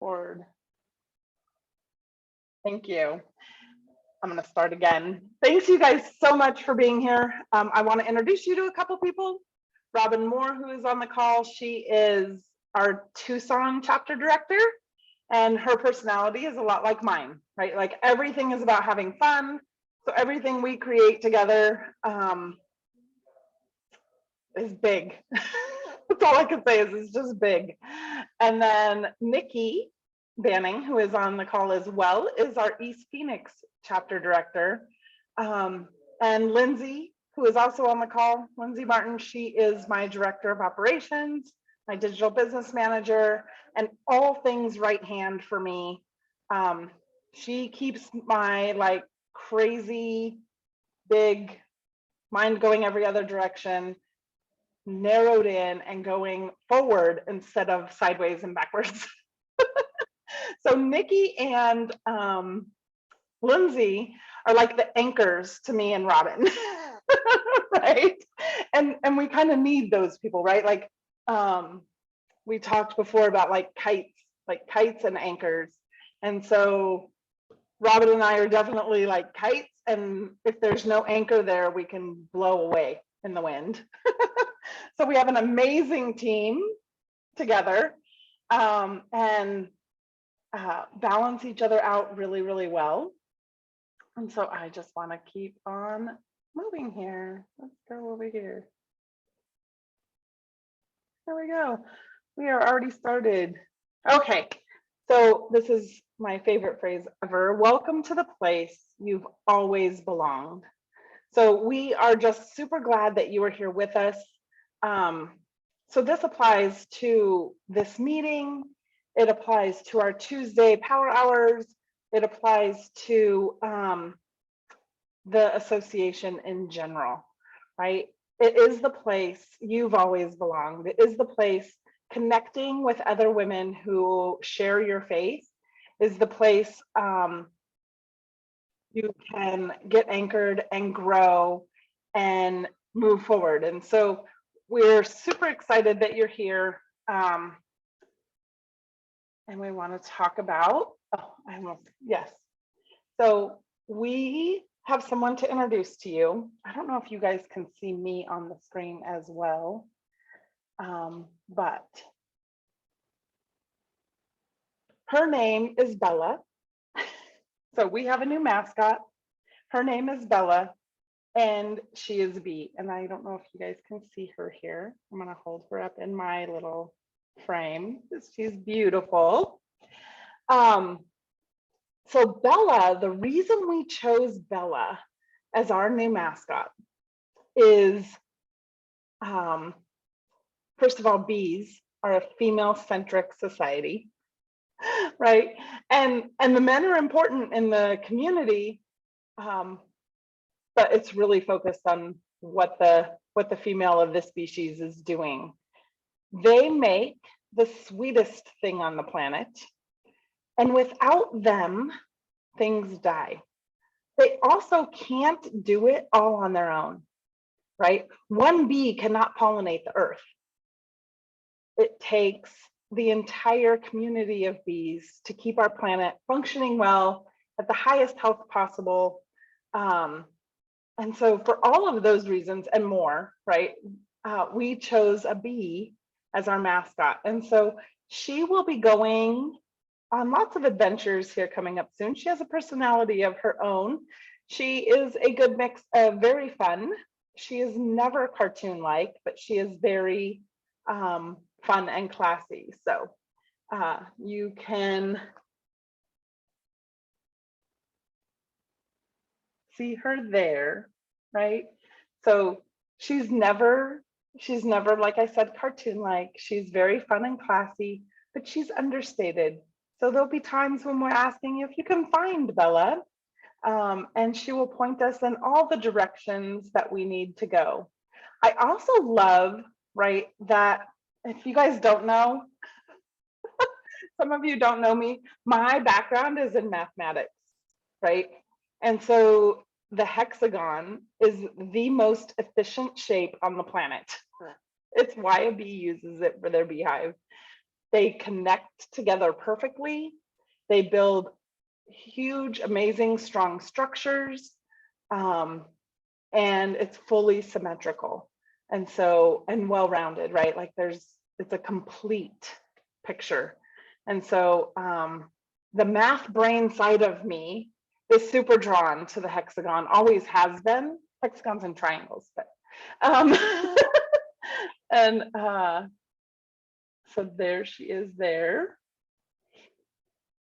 Record. Thank you. I'm going to start again. Thanks you guys so much for being here. I want to introduce you to a couple people. Robin Moore, who is on the call, she is our Tucson chapter director, and her personality is a lot like mine, right? Like everything is about having fun. So everything we create together is big. That's all I can say is it's just big. And then Nikki Banning, who is on the call as well, is our East Phoenix chapter director. And Lindsay, who is also on the call, Lindsay Martin, she is my director of operations, my digital business manager, and all things right hand for me. She keeps my like crazy big mind going every other direction narrowed in and going forward instead of sideways and backwards. So Nikki and Lindsay are like the anchors to me and Robin, right? And we kind of need those people, right? Like we talked before about like kites and anchors. And so Robin and I are definitely like kites, and if there's no anchor there, we can blow away in the wind. So we have an amazing team together and balance each other out really, really well. And so I just want to keep on moving here. Let's go over here. There we go. We are already started. Okay, so this is my favorite phrase ever. Welcome to the place you've always belonged. So we are just super glad that you are here with us. So this applies to this meeting. It applies to our Tuesday power hours. It applies to the association in general, right? It is the place you've always belonged. It is the place connecting with other women who share your faith, is the place you can get anchored and grow and move forward. And so we're super excited that you're here. And we want to talk about, yes. So we have someone to introduce to you. I don't know if you guys can see me on the screen as well, but her name is Bella. So we have a new mascot. Her name is Bella, and she is a bee. And I don't know if you guys can see her here. I'm going to hold her up in my little frame. She's beautiful. So Bella, the reason we chose Bella as our new mascot is, first of all, bees are a female-centric society, right? And the men are important in the community, but it's really focused on what the female of this species is doing. They make the sweetest thing on the planet. And without them, things die. They also can't do it all on their own, right? One bee cannot pollinate the earth. It takes the entire community of bees to keep our planet functioning well at the highest health possible. And so for all of those reasons and more, right, we chose a bee as our mascot. And so she will be going on lots of adventures here coming up soon. She has a personality of her own. She is a good mix of very fun. She is never cartoon-like, but she is very fun and classy. So you can see her there, right? So she's never, like I said, cartoon-like. She's very fun and classy, but she's understated. So there'll be times when we're asking you if you can find Bella, and she will point us in all the directions that we need to go. I also love, right, that if you guys don't know, some of you don't know me, my background is in mathematics, right? And so the hexagon is the most efficient shape on the planet. It's why a bee uses it for their beehive. They connect together perfectly. They build huge, amazing, strong structures. And it's fully symmetrical. And so, and well-rounded, right? Like it's a complete picture. And so the math brain side of me is super drawn to the hexagon, always has been, hexagons and triangles, but and so there she is there.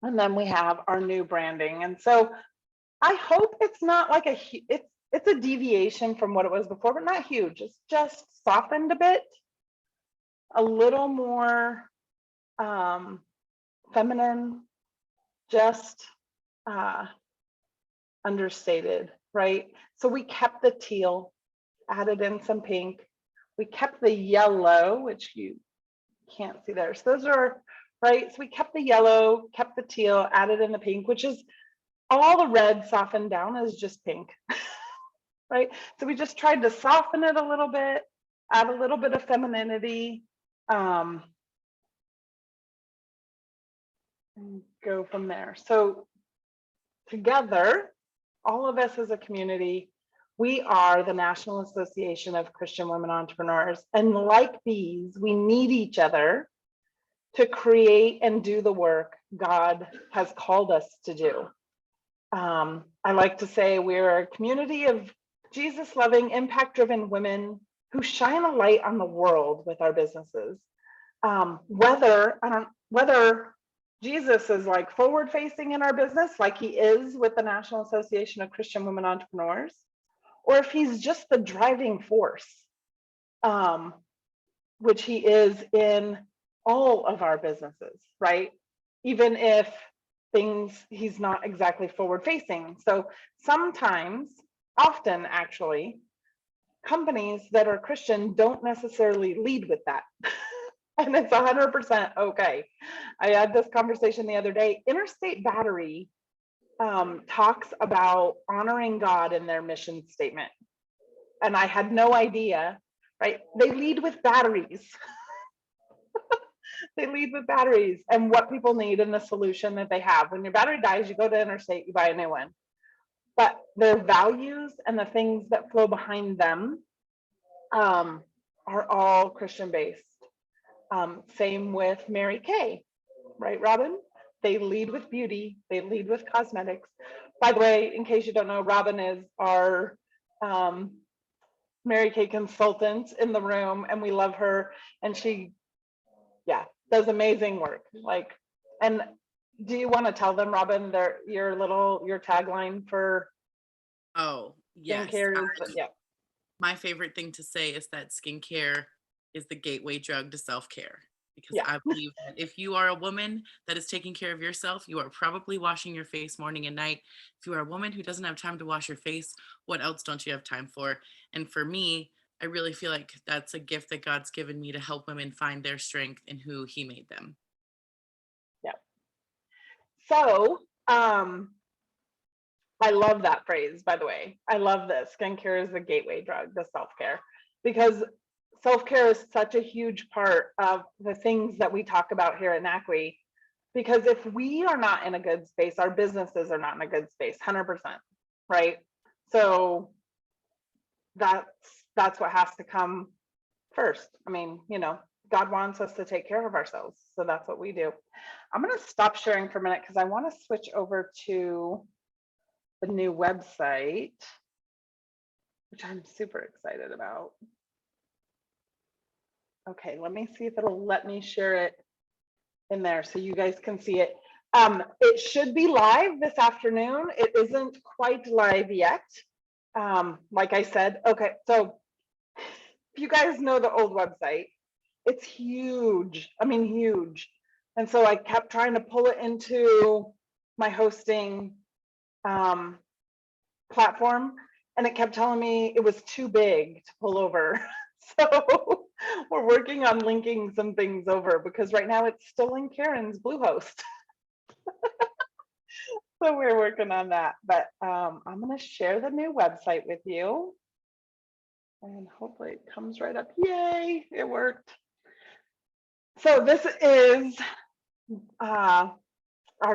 And then we have our new branding. And so I hope it's not like it's a deviation from what it was before, but not huge. It's just softened a bit, a little more feminine, just understated, right? So we kept the teal, added in some pink. We kept the yellow, which you can't see there. So those are, right? So we kept the yellow, kept the teal, added in the pink, which is all the red softened down is just pink, right? So we just tried to soften it a little bit, add a little bit of femininity, and go from there. So together, all of us as a community, we are the National Association of Christian Women Entrepreneurs. And like bees, we need each other to create and do the work God has called us to do. I like to say we're a community of Jesus-loving, impact-driven women who shine a light on the world with our businesses. Whether Jesus is like forward-facing in our business, like he is with the National Association of Christian Women Entrepreneurs, or if he's just the driving force, which he is in all of our businesses, right? Even if he's not exactly forward-facing. So sometimes, often actually, companies that are Christian don't necessarily lead with that. And it's 100% okay. I had this conversation the other day. Interstate Battery talks about honoring God in their mission statement. And I had no idea, right? They lead with batteries. They lead with batteries and what people need and the solution that they have. When your battery dies, you go to Interstate, you buy a new one. But their values and the things that flow behind them are all Christian based. Same with Mary Kay, right, Robin? They lead with beauty, they lead with cosmetics. By the way, in case you don't know, Robin is our Mary Kay consultant in the room, and we love her. And she, does amazing work. Like, and do you want to tell them, Robin, your tagline for yes, skincare is, my favorite thing to say is that skincare is the gateway drug to self-care, because Yeah. I believe that if you are a woman that is taking care of yourself, you are probably washing your face morning and night. If you are a woman who doesn't have time to wash your face, what else don't you have time for? And for me, I really feel like that's a gift that God's given me to help women find their strength in who he made them. Yeah. So I love that phrase, by the way. I love this. Skincare is the gateway drug to self-care, because self-care is such a huge part of the things that we talk about here at NACWE. Because if we are not in a good space, our businesses are not in a good space, 100%, right? So that's what has to come first. I mean, God wants us to take care of ourselves. So that's what we do. I'm going to stop sharing for a minute because I want to switch over to the new website, which I'm super excited about. Okay, let me see if it'll let me share it in there so you guys can see it. It should be live this afternoon. It isn't quite live yet. Like I said, okay, so if you guys know the old website, it's huge. I mean, huge. And so I kept trying to pull it into my hosting platform, and it kept telling me it was too big to pull over. So we're working on linking some things over, because right now it's still in Karen's Bluehost. So we're working on that, but I'm going to share the new website with you, and hopefully it comes right up. Yay, it worked. So this is our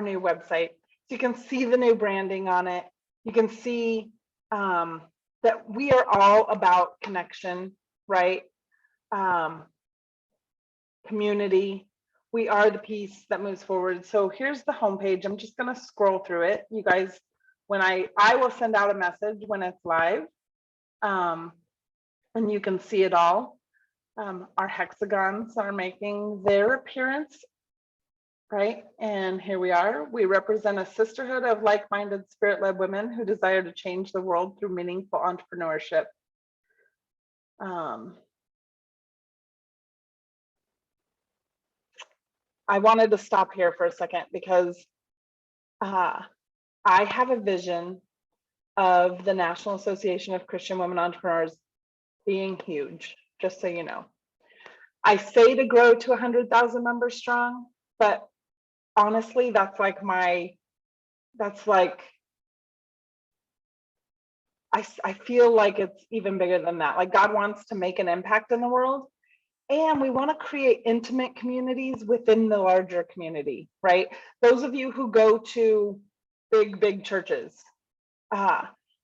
new website. So you can see the new branding on it. You can see that we are all about connection, right? Community. We are the piece that moves forward. So here's the homepage. I'm just going to scroll through it. You guys, when I will send out a message when it's live, and you can see it all. Our hexagons are making their appearance, right? And here we are. We represent a sisterhood of like-minded, spirit-led women who desire to change the world through meaningful entrepreneurship. I wanted to stop here for a second because I have a vision of the National Association of Christian Women Entrepreneurs being huge, just so you know. I say to grow to 100,000 members strong, but honestly, that's like I feel like it's even bigger than that. Like God wants to make an impact in the world, and we want to create intimate communities within the larger community, right? Those of you who go to big churches,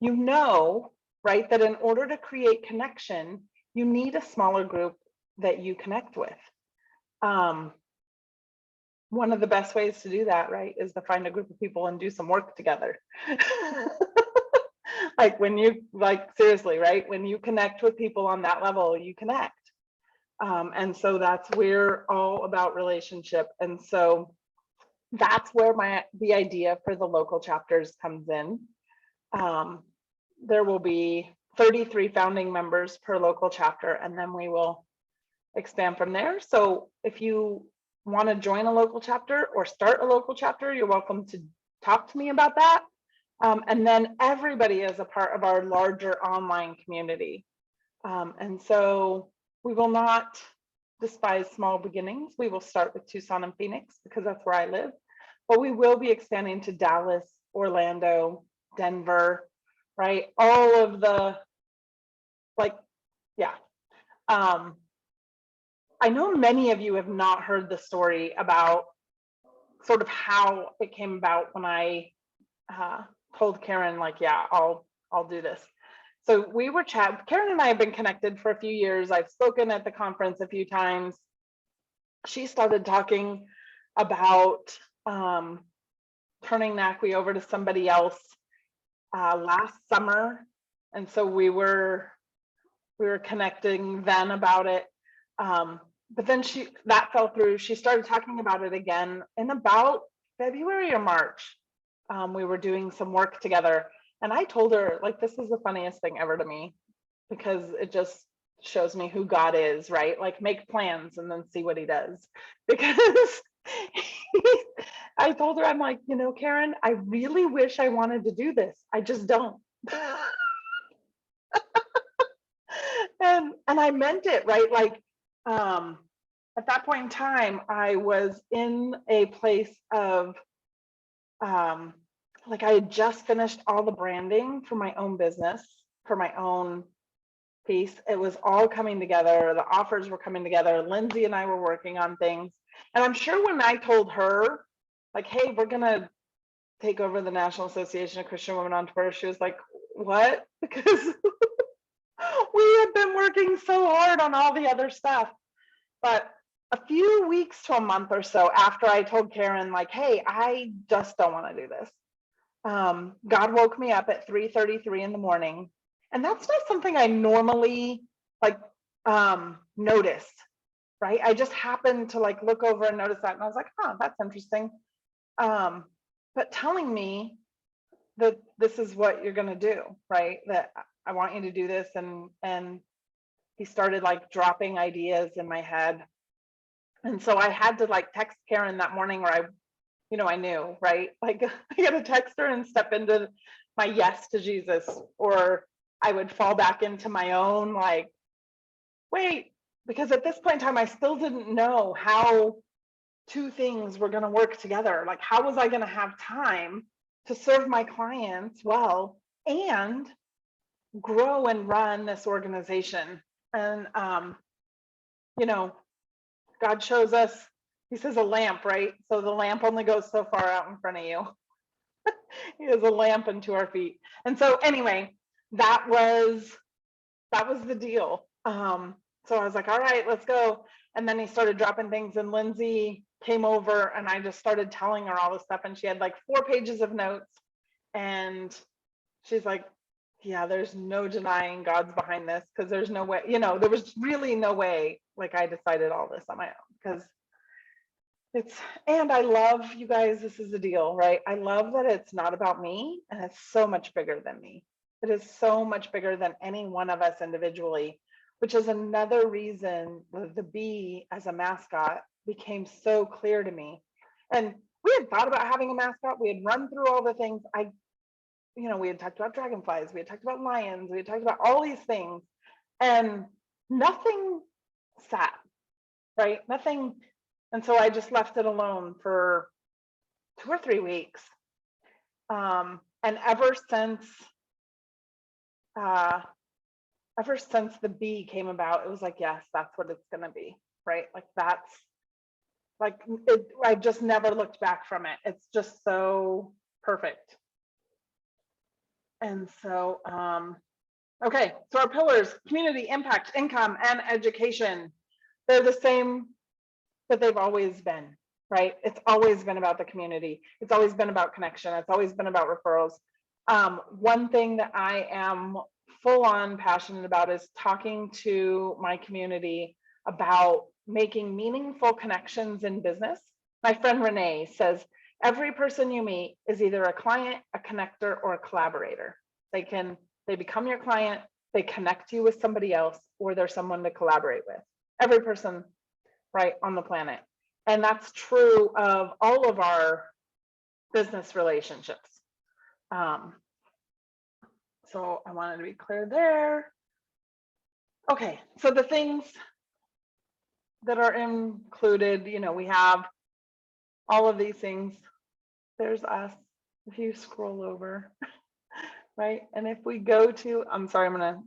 you know, right, that in order to create connection, you need a smaller group that you connect with. One of the best ways to do that, right, is to find a group of people and do some work together. Like when you, like seriously, right, when you connect with people on that level, you connect. And so we're all about relationship. And so that's where the idea for the local chapters comes in. There will be 33 founding members per local chapter, and then we will expand from there. So if you want to join a local chapter or start a local chapter, you're welcome to talk to me about that. And then everybody is a part of our larger online community. And so we will not despise small beginnings. We will start with Tucson and Phoenix because that's where I live, but we will be expanding to Dallas, Orlando, Denver, right? All of the, like, yeah. I know many of you have not heard the story about sort of how it came about when I told Karen, like, yeah, I'll do this. So we were chatting. Karen and I have been connected for a few years. I've spoken at the conference a few times. She started talking about turning NACWE over to somebody else last summer. And so we were connecting then about it. But then that fell through. She started talking about it again in about February or March. We were doing some work together, and I told her, like, this is the funniest thing ever to me because it just shows me who God is, right? Like, make plans and then see what he does. Because I told her, I'm like, you know, Karen, I really wish I wanted to do this. I just don't. And I meant it, right? Like, at that point in time, I was in a place of, like, I had just finished all the branding for my own business, for my own piece. It was all coming together. The offers were coming together. Lindsay and I were working on things. And I'm sure when I told her, like, hey, we're going to take over the National Association of Christian Women Entrepreneurs, she was like, what? Because we had been working so hard on all the other stuff. But a few weeks to a month or so after I told Karen, like, hey, I just don't want to do this. God woke me up at 3:33 in the morning. And that's not something I normally like notice, right? I just happened to like look over and notice that. And I was like, oh, that's interesting. But telling me that this is what you're going to do, right? That I want you to do this. And he started like dropping ideas in my head. And so I had to like text Karen that morning, or I knew, right? Like I got to text her and step into my yes to Jesus, or I would fall back into my own like, wait, because at this point in time, I still didn't know how two things were going to work together. Like, how was I going to have time to serve my clients well and grow and run this organization? And, God shows us, he says a lamp, right? So the lamp only goes so far out in front of you. He has a lamp unto our feet. And so anyway, that was the deal. So I was like, all right, let's go. And then he started dropping things, and Lindsay came over, and I just started telling her all this stuff. And she had like 4 pages of notes. And she's like, yeah, there's no denying God's behind this, because there's no way, you know, there was really no way, like, I decided all this on my own, because and I love, you guys, this is the deal, right? I love that it's not about me, and it's so much bigger than me. It is so much bigger than any one of us individually, which is another reason the bee as a mascot became so clear to me. And we had thought about having a mascot. We had run through all the things. We had talked about dragonflies, we had talked about lions, we had talked about all these things, and nothing sat, right? Nothing. And so I just left it alone for 2 or 3 weeks. And ever since the bee came about, it was like, yes, that's what it's gonna be, right? Like that's like it, I just never looked back from it. It's just so perfect. And so, okay, so our pillars: community, impact, income, and education. They're the same that they've always been, right? It's always been about the community. It's always been about connection. It's always been about referrals. One thing that I am full on passionate about is talking to my community about making meaningful connections in business. My friend Renee says, every person you meet is either a client, a connector, or a collaborator. They become your client, they connect you with somebody else, or they're someone to collaborate with. Every person, right, on the planet. And that's true of all of our business relationships. So I wanted to be clear there. Okay, so the things that are included, we have all of these things. There's us, if you scroll over, right? And if we go to, I'm sorry, I'm gonna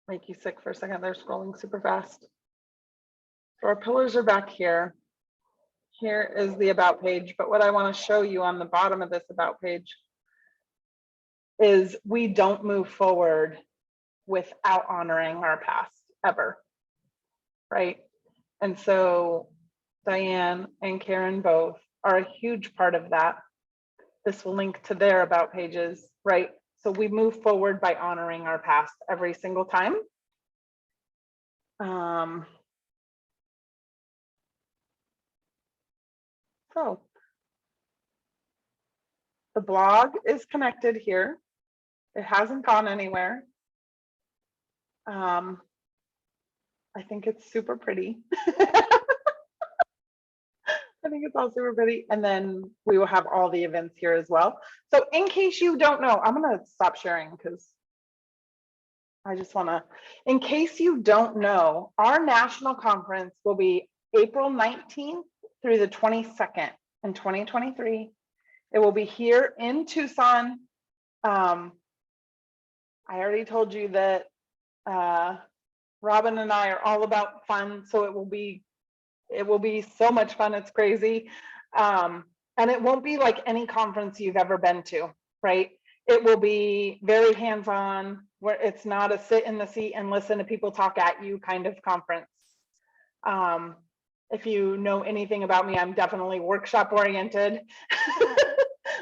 make you sick for a second. They're scrolling super fast. So our pillars are back here. Here is the about page, but what I want to show you on the bottom of this about page is we don't move forward without honoring our past, ever, right? And so Diane and Karen both are a huge part of that. This will link to their about pages, right? So we move forward by honoring our past every single time. So the blog is connected here. It hasn't gone anywhere. I think it's super pretty. I think it's all super pretty. And then we will have all the events here as well. So in case you don't know, I'm gonna stop sharing because I just wanna, in case you don't know, our national conference will be April 19th through the 22nd in 2023. It will be here in Tucson. I already told you that Robin and I are all about fun, so it will be so much fun. It's crazy. And it won't be like any conference you've ever been to, right? It will be very hands-on, where it's not a sit in the seat and listen to people talk at you kind of conference. If you know anything about me, I'm definitely workshop oriented,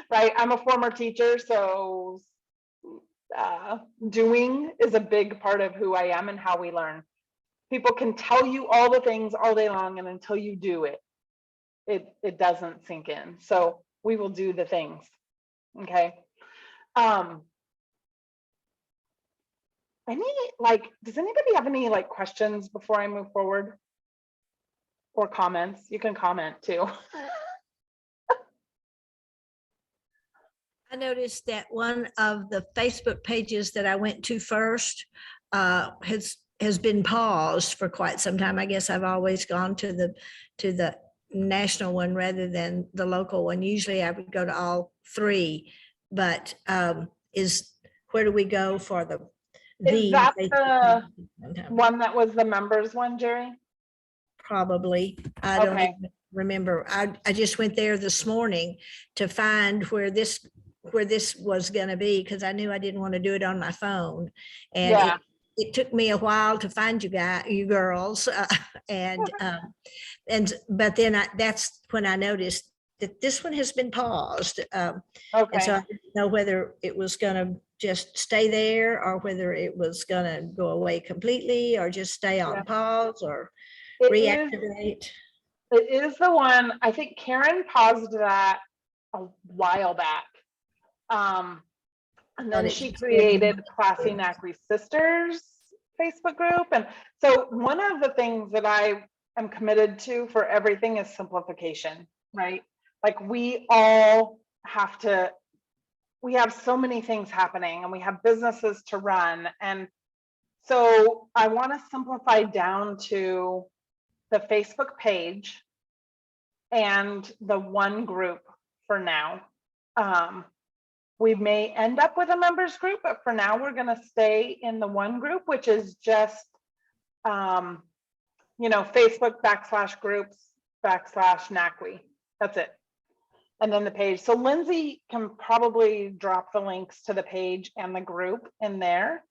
right? I'm a former teacher, so doing is a big part of who I am and how we learn. People can tell you all the things all day long, and until you do it, it doesn't sink in. So we will do the things. Okay. Does anybody have any questions before I move forward? Or comments? You can comment too. I noticed that one of the Facebook pages that I went to first has been paused for quite some time. I guess I've always gone to the national one rather than the local one. Usually I would go to all 3, but where do we go for the Is that the one that was the members one, Jerry? probably. I don't Okay. even remember. I just went there this morning to find where this was going to be, because I knew I didn't want to do it on my phone. And Yeah. it took me a while to find you girls. But then that's when I noticed that this one has been paused. And so Okay. I didn't know whether it was going to just stay there, or whether it was going to go away completely, or just stay on Yeah. pause, or It reactivate. is the one, I think Karen paused that a while back. And then But she it's created been- Classy NACWE Sisters Facebook group. And so one of the things that I am committed to for everything is simplification, right? Like we all have to, we have so many things happening and we have businesses to run. And so I want to simplify down to the Facebook page and the one group for now. We may end up with a members group, but for now we're going to stay in the one group, which is just, Facebook /groups/NACWE. That's it. And then the page. So Lindsay can probably drop the links to the page and the group in there,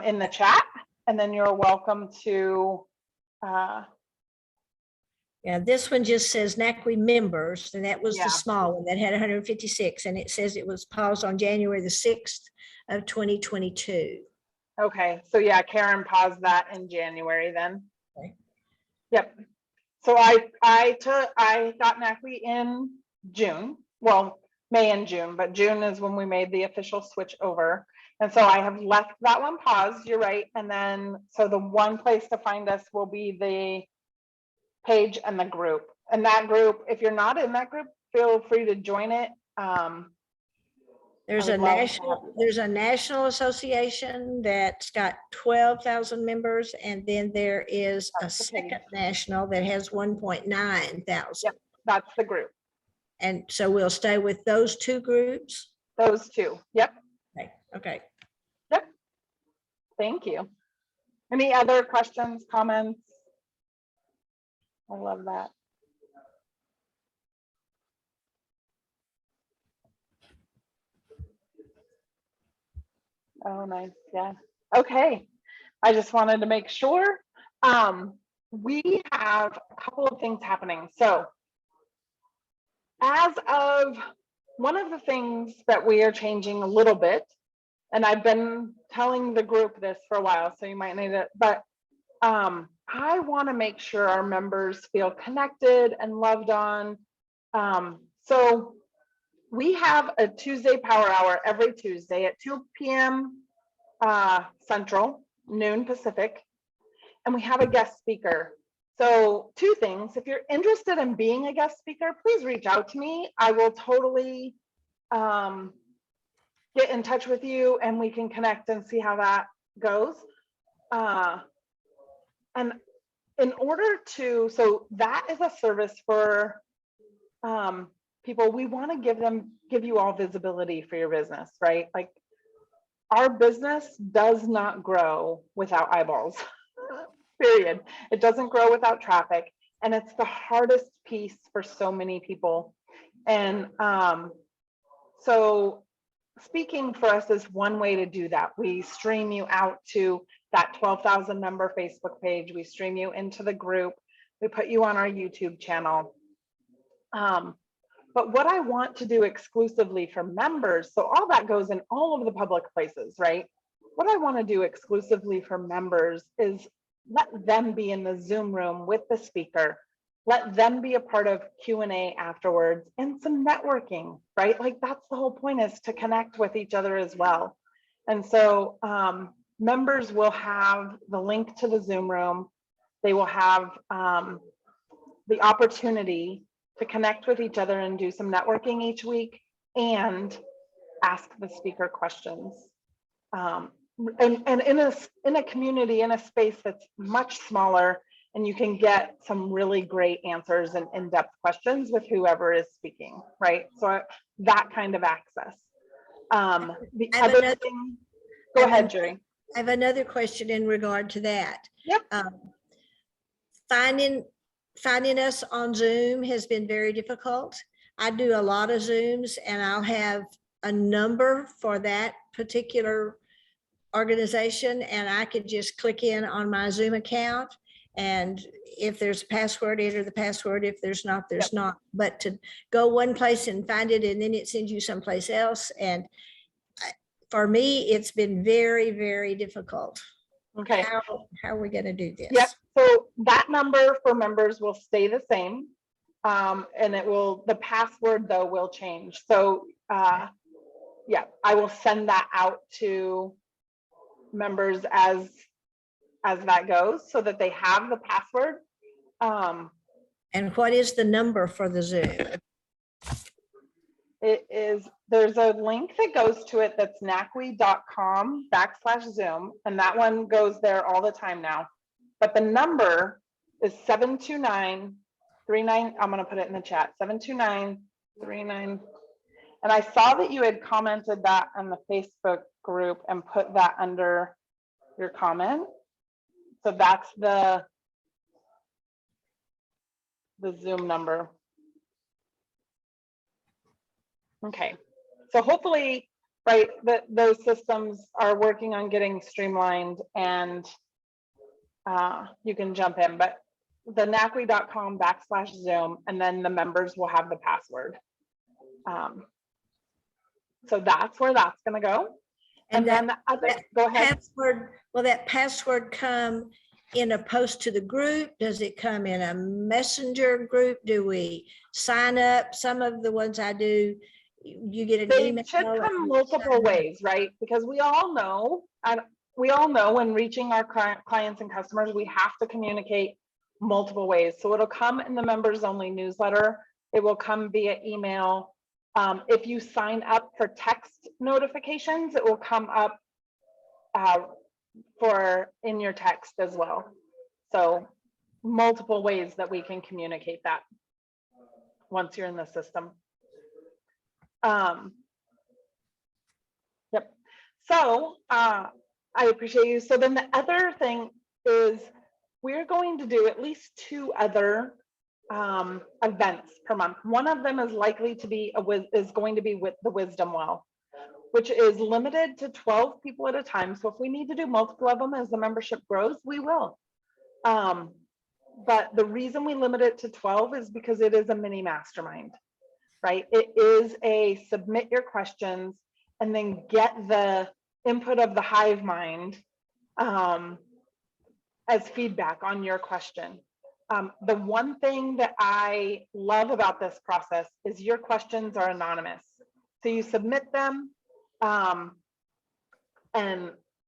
in the chat. And then you're welcome to, Yeah, this one just says NACWE members, and that was Yeah. the small one that had 156, and it says it was paused on January the 6th of 2022. okay. So yeah, Karen paused that in January then. Okay. Yep. So I got NACWE in June, well, May and June, but June is when we made the official switch over. And so I have left that one paused, you're right. And then, so the one place to find us will be the page and the group. And that group, if you're not in that group, feel free to join it. There's I a would love to national, national association that's got 12,000 members, and then there is a That's the page. second national that has 1.9 thousand. Yep. That's the group, And so we'll stay with those two groups. those two. Yep. Okay. Yep. Thank you. Any other questions, comments? I love that. Oh, nice. Yeah. Okay. I just wanted to make sure. We have a couple of things happening. So as of one of the things that we are changing a little bit, and I've been telling the group this for a while, so you might need it, but I want to make sure our members feel connected and loved on. So we have a Tuesday power hour every Tuesday at 2 p.m. Central, noon Pacific, and we have a guest speaker. So two things, if you're interested in being a guest speaker, please reach out to me. I will totally get in touch with you and we can connect and see how that goes. And in order to, so that is a service for people. We want to give you all visibility for your business, right? Like our business does not grow without eyeballs, period. It doesn't grow without traffic. And it's the hardest piece for so many people. And so speaking for us is one way to do that. We stream you out to that 12,000 member Facebook page. We stream you into the group. We put you on our YouTube channel. But what I want to do exclusively for members, so all that goes in all of the public places, right? What I want to do exclusively for members is let them be in the Zoom room with the speaker. Let them be a part of Q&A afterwards and some networking, right? Like that's the whole point, is to connect with each other as well. And so members will have the link to the Zoom room. They will have the opportunity to connect with each other and do some networking each week and ask the speaker questions. And in a community, in a space that's much smaller, and you can get some really great answers and in-depth questions with whoever is speaking, right? So that kind of access. The other thing, go ahead, Jerry. I have another question in regard to that. Yep. finding us on Zoom has been very difficult. I do a lot of Zooms and I'll have a number for that particular organization and I could just click in on my Zoom account. And if there's a password, enter the password. If there's not, there's not. But to go one place and find it and then it sends you someplace else. And for me, it's been very, very difficult. Okay. How are we going to do this? Yep. So that number for members will stay the same. And the password though will change. So yeah, I will send that out to members as that goes so that they have the password. And what is the number for the Zoom? There's a link that goes to it that's NACWE.com/Zoom, and that one goes there all the time now. But the number is 729-39. I'm going to put it in the chat, 729-39. And I saw that you had commented that on the Facebook group and put that under your comment. So that's the Zoom number. Okay, so hopefully, right, those systems are working on getting streamlined and you can jump in, but the NACWE.com/Zoom, and then the members will have the password. So that's where that's going to go. And then the other, go ahead. Password, will that password come in a post to the group? Does it come in a messenger group? Do we sign up? Some of the ones I do, you get an email. They should come multiple ways, right? Because we all know when reaching our clients and customers, we have to communicate multiple ways. So it'll come in the members only newsletter. It will come via email. If you sign up for text notifications, it will come up in your text as well. So multiple ways that we can communicate that once you're in the system. Yep. So I appreciate you. So then the other thing is we're going to do at least 2 other events per month. One of them is likely to be going to be with the Wisdom Well, which is limited to 12 people at a time. So if we need to do multiple of them as the membership grows, we will. But the reason we limit it to 12 is because it is a mini mastermind, right? It is a submit your questions and then get the input of the hive mind as feedback on your question. The one thing that I love about this process is your questions are anonymous. So you submit them, and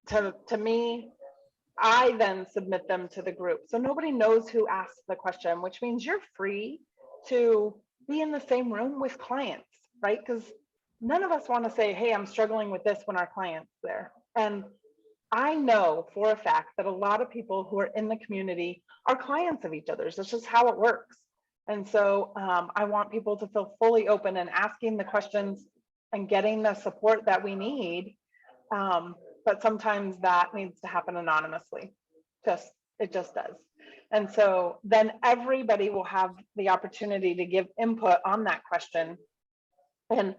to me, I then submit them to the group. So nobody knows who asked the question, which means you're free to be in the same room with clients, right? Because none of us want to say, hey, I'm struggling with this when our client's there. And I know for a fact that a lot of people who are in the community are clients of each other's. That's just how it works. And so I want people to feel fully open and asking the questions and getting the support that we need. But sometimes that needs to happen anonymously. It just does. And so then everybody will have the opportunity to give input on that question. And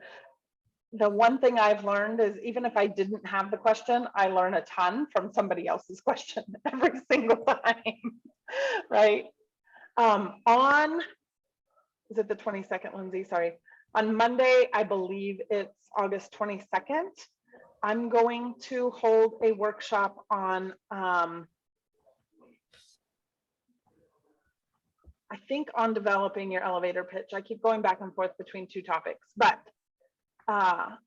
the one thing I've learned is even if I didn't have the question, I learn a ton from somebody else's question every single time, right? Is it the 22nd, Lindsay? Sorry. On Monday, I believe it's August 22nd, I'm going to hold a workshop on, I think on developing your elevator pitch. I keep going back and forth between 2 topics, but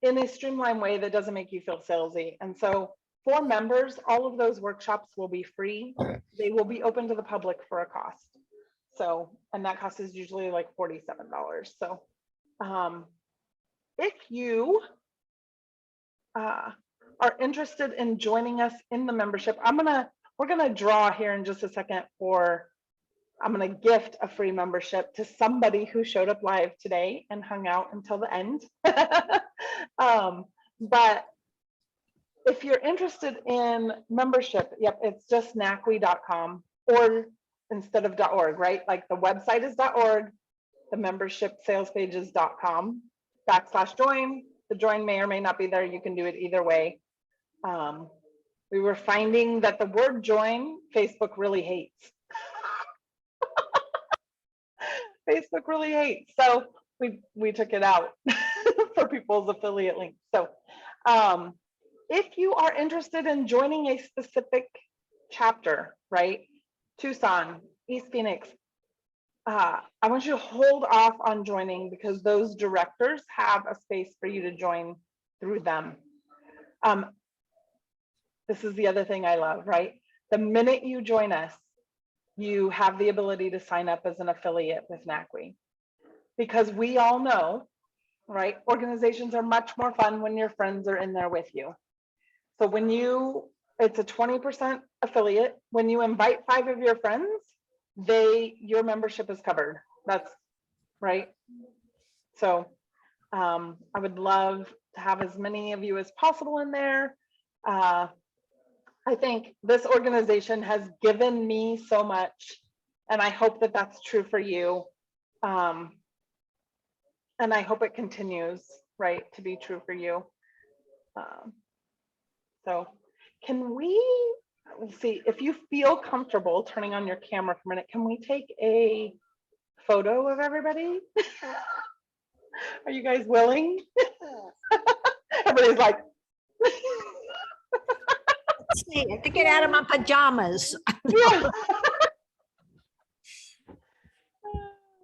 in a streamlined way that doesn't make you feel salesy. And so for members, all of those workshops will be free. They will be open to the public for a cost. So, and that cost is usually like $47. So if you are interested in joining us in the membership, we're gonna draw here in just a second I'm gonna gift a free membership to somebody who showed up live today and hung out until the end. But if you're interested in membership, yep, it's just NACWE.com, or instead of .org, right? Like the website is .org, the membership sales page is .com/join. The join may or may not be there. You can do it either way. We were finding that the word join, Facebook really hates. Facebook really hates. So we took it out for people's affiliate links. So if you are interested in joining a specific chapter, right? Tucson, East Phoenix, I want you to hold off on joining because those directors have a space for you to join through them. This is the other thing I love, right? The minute you join us, you have the ability to sign up as an affiliate with NACWE, because we all know, right? Organizations are much more fun when your friends are in there with you. So when it's a 20% affiliate. When you invite 5 of your friends, your membership is covered. That's right. So I would love to have as many of you as possible in there. I think this organization has given me so much, and I hope that that's true for you. And I hope it continues, right, to be true for you. So can let's see, if you feel comfortable turning on your camera for a minute, can we take a photo of everybody? Are you guys willing? Everybody's like, I have to get out of my pajamas. yeah.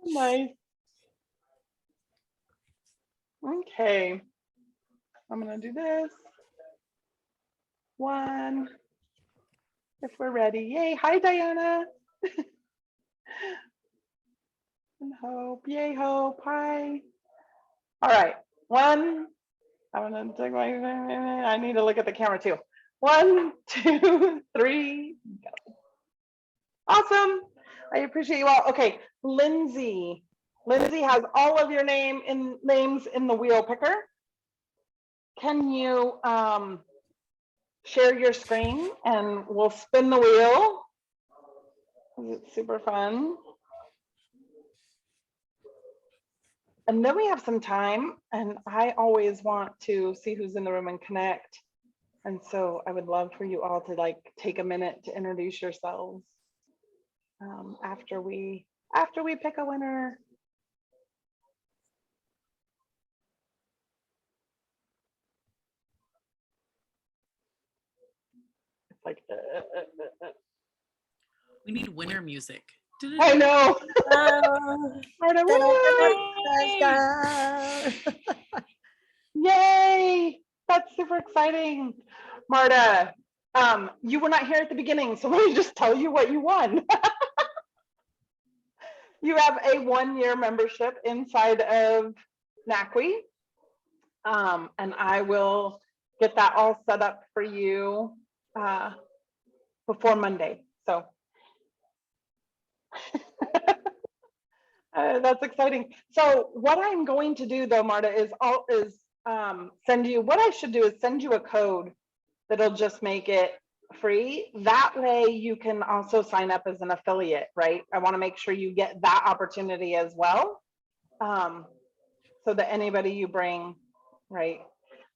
Nice. Okay, I'm gonna do this. 1, if we're ready. Yay, hi Diana. And Hope, yay Hope, hi. All right, 1, I'm gonna take I need to look at the camera too. 1, 2, 3, go. Awesome, I appreciate you all. Okay, Lindsay has all of your names in the wheel picker. Can you share your screen and we'll spin the wheel? It's super fun. And then we have some time, and I always want to see who's in the room and connect. And so I would love for you all to like take a minute to introduce yourselves after we pick a winner. It's like We need winner music. I know. Yay! That's super exciting. Marta, you were not here at the beginning, so let me just tell you what you won. You have a 1-year membership inside of NACWE, and I will get that all set up for you before Monday. So that's exciting. So what I'm going to do though, Marta, is send you, what I should do is send you a code that'll just make it free. That way you can also sign up as an affiliate, right? I want to make sure you get that opportunity as well. So that anybody you bring, right?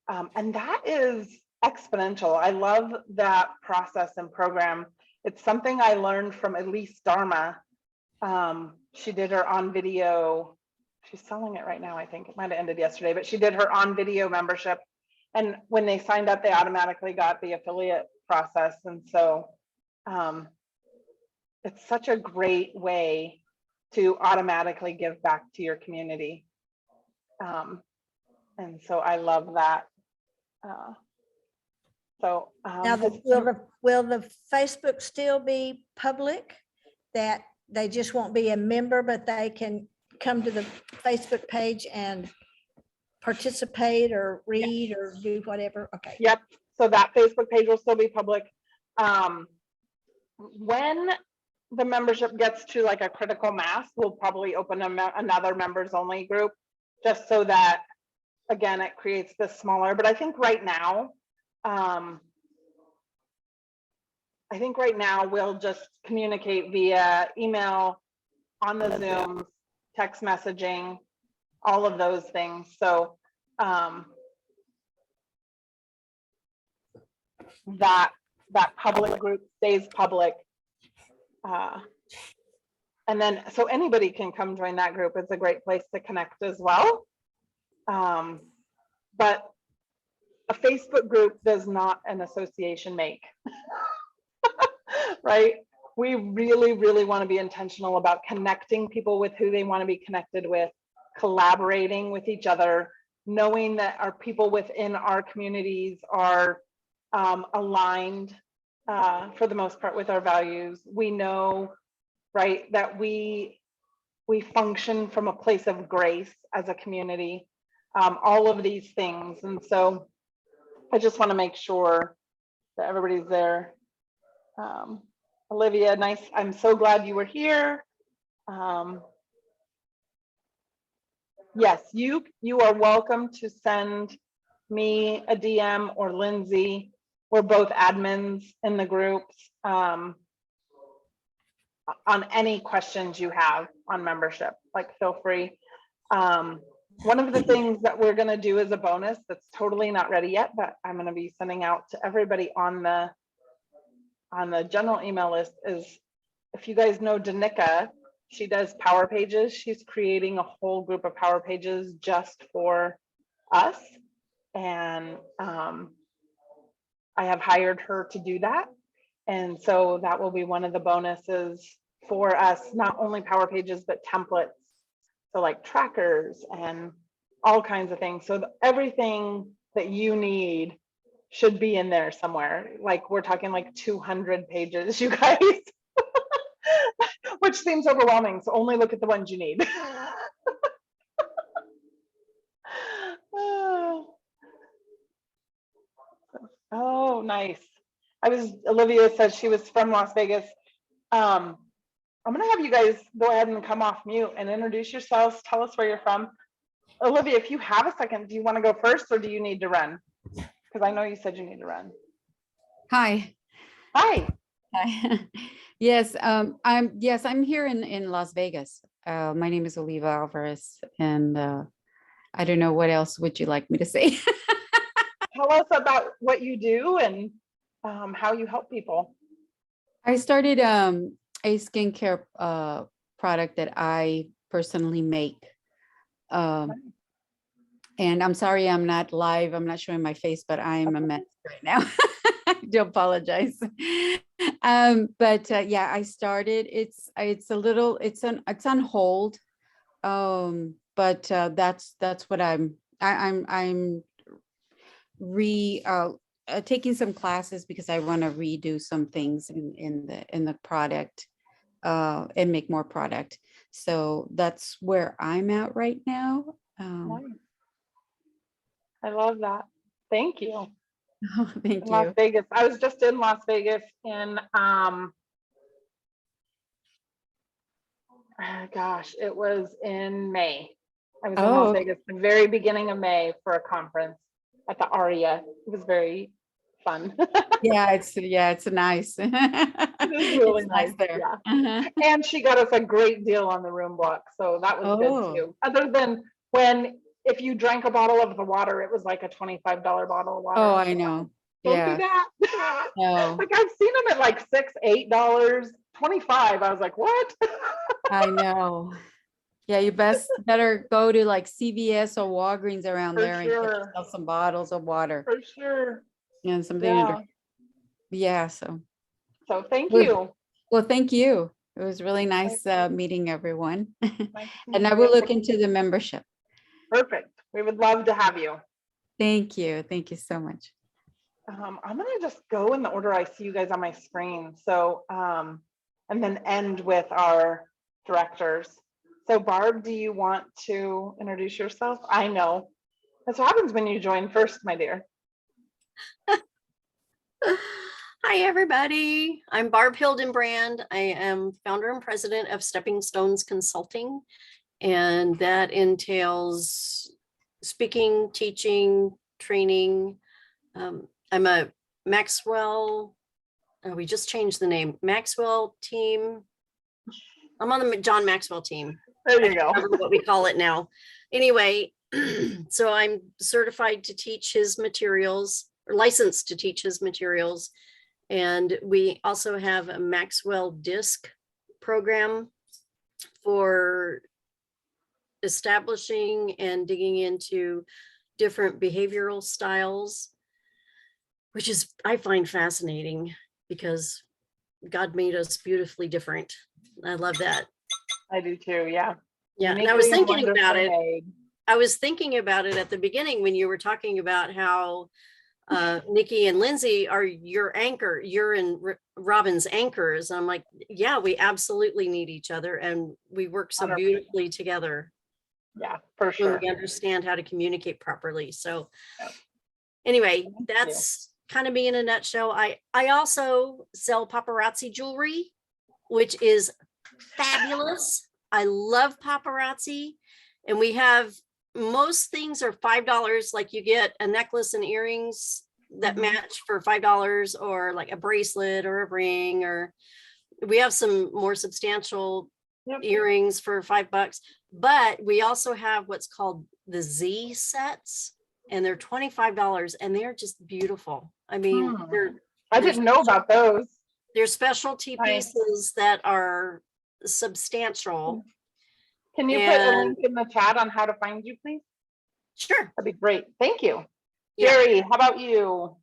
And that is exponential. I love that process and program. It's something I learned from Elise Dharma. She did her on video. She's selling it right now. I think it might have ended yesterday, but she did her on video membership. And when they signed up, they automatically got the affiliate process. And so it's such a great way to automatically give back to your community. And so I love that. Now, will the Facebook still be public, that they just won't be a member, but they can come to the Facebook page and participate or read or do whatever? Okay. Yep. So that Facebook page will still be public. When the membership gets to like a critical mass, we'll probably open another members only group, just so that, again, it creates this smaller, but I think right now, I think right now we'll just communicate via email, on the Zoom, text messaging, all of those things. So that public group stays public. And then, so anybody can come join that group. It's a great place to connect as well. But a Facebook group does not an association make, right? We really, really want to be intentional about connecting people with who they want to be connected with, collaborating with each other, knowing that our people within our communities are aligned for the most part with our values. We know, right, that we function from a place of grace as a community, all of these things. And so I just want to make sure that everybody's there. Olivia, nice. I'm so glad you were here. Yes, you are welcome to send me a DM or Lindsay. We're both admins in the groups, on any questions you have on membership, like feel free. One of the things that we're going to do as a bonus that's totally not ready yet, but I'm going to be sending out to everybody on the general email list is, if you guys know Danica, she does Power Pages. She's creating a whole group of Power Pages just for us. And I have hired her to do that. And so that will be one of the bonuses for us, not only Power Pages, but templates. So like trackers and all kinds of things. So everything that you need should be in there somewhere. Like we're talking like 200 pages, you guys, which seems overwhelming. So only look at the ones you need. Oh, nice. Olivia says she was from Las Vegas. I'm gonna have you guys go ahead and come off mute and introduce yourselves. Tell us where you're from. Olivia, if you have a second, do you want to go first or do you need to run? Because I know you said you need to run. Hi. Hi. Hi. Yes, I'm here in Las Vegas. My name is Oliva Alvarez, and I don't know what else would you like me to say. Tell us about what you do and how you help people. I started a skincare product that I personally make. And I'm sorry I'm not live. I'm not showing my face, but I'm a mess right now. I do apologize. But yeah, I started. It's on hold. But that's what I'm taking some classes because I want to redo some things in the product and make more product. So that's where I'm at right now. Nice. I love that. Thank you. Oh, thank you. Las Vegas. I was just in Las Vegas in gosh, it was in May. I was in Las Vegas the very beginning of May for a conference at the Aria. It was very fun. Yeah, it's nice. It is really nice there. Yeah. And she got us a great deal on the room block, so that was good too. Other than if you drank a bottle of the water, it was like a $25 bottle of water. Oh, I know. Don't do that. No. Like I've seen them at like $6, $8, $25. I was like, what? I know. Yeah, you better go to like CVS or Walgreens around For there sure. And get yourself some bottles of water. For sure. And something to drink. Yeah, so thank you. Well, thank you. It was really nice meeting everyone. Nice and I will look into the membership. Perfect. We would love to have you. Thank you. Thank you so much. I'm gonna just go in the order I see you guys on my screen. So and then end with our directors. So Barb, do you want to introduce yourself? I know. That's what happens when you join first, my dear. Hi, everybody. I'm Barb Hildenbrand. I am founder and president of Stepping Stones Consulting, and that entails speaking, teaching, training. I'm a Maxwell we just changed the name, Maxwell team. I'm on the John Maxwell team. There you go. I don't know what we call it now. Anyway, so I'm certified to teach his materials, or licensed to teach his materials. And we also have a Maxwell DISC program for establishing and digging into different behavioral styles, which is, I find fascinating because God made us beautifully different. I love that. I do too. Yeah. Yeah. And I was Uniquely and thinking about it. wonderfully made. I was thinking about it at the beginning when you were talking about how Nikki and Lindsay are your anchor, you're and Robin's anchors. I'm like, yeah, we absolutely need each other, and we work so 100%. beautifully together Yeah, for when sure. we understand how to communicate properly. So Yep. anyway, Thank you. that's kind of me in a nutshell. I also sell paparazzi jewelry, which is fabulous. I love paparazzi, and we have, most things are $5. Like you get a necklace and earrings that Mhm. match for $5, or like a bracelet or a ring, or we have some more substantial Yep. earrings for $5. But we also have what's called the Z sets, and they're $25, and they're just beautiful. I mean, I didn't know about those. they're specialty Nice. pieces that are substantial. Can you put a And- link in the chat on how to find you, please? Sure. That'd be great. Thank you. Yeah. Jerry, how about you?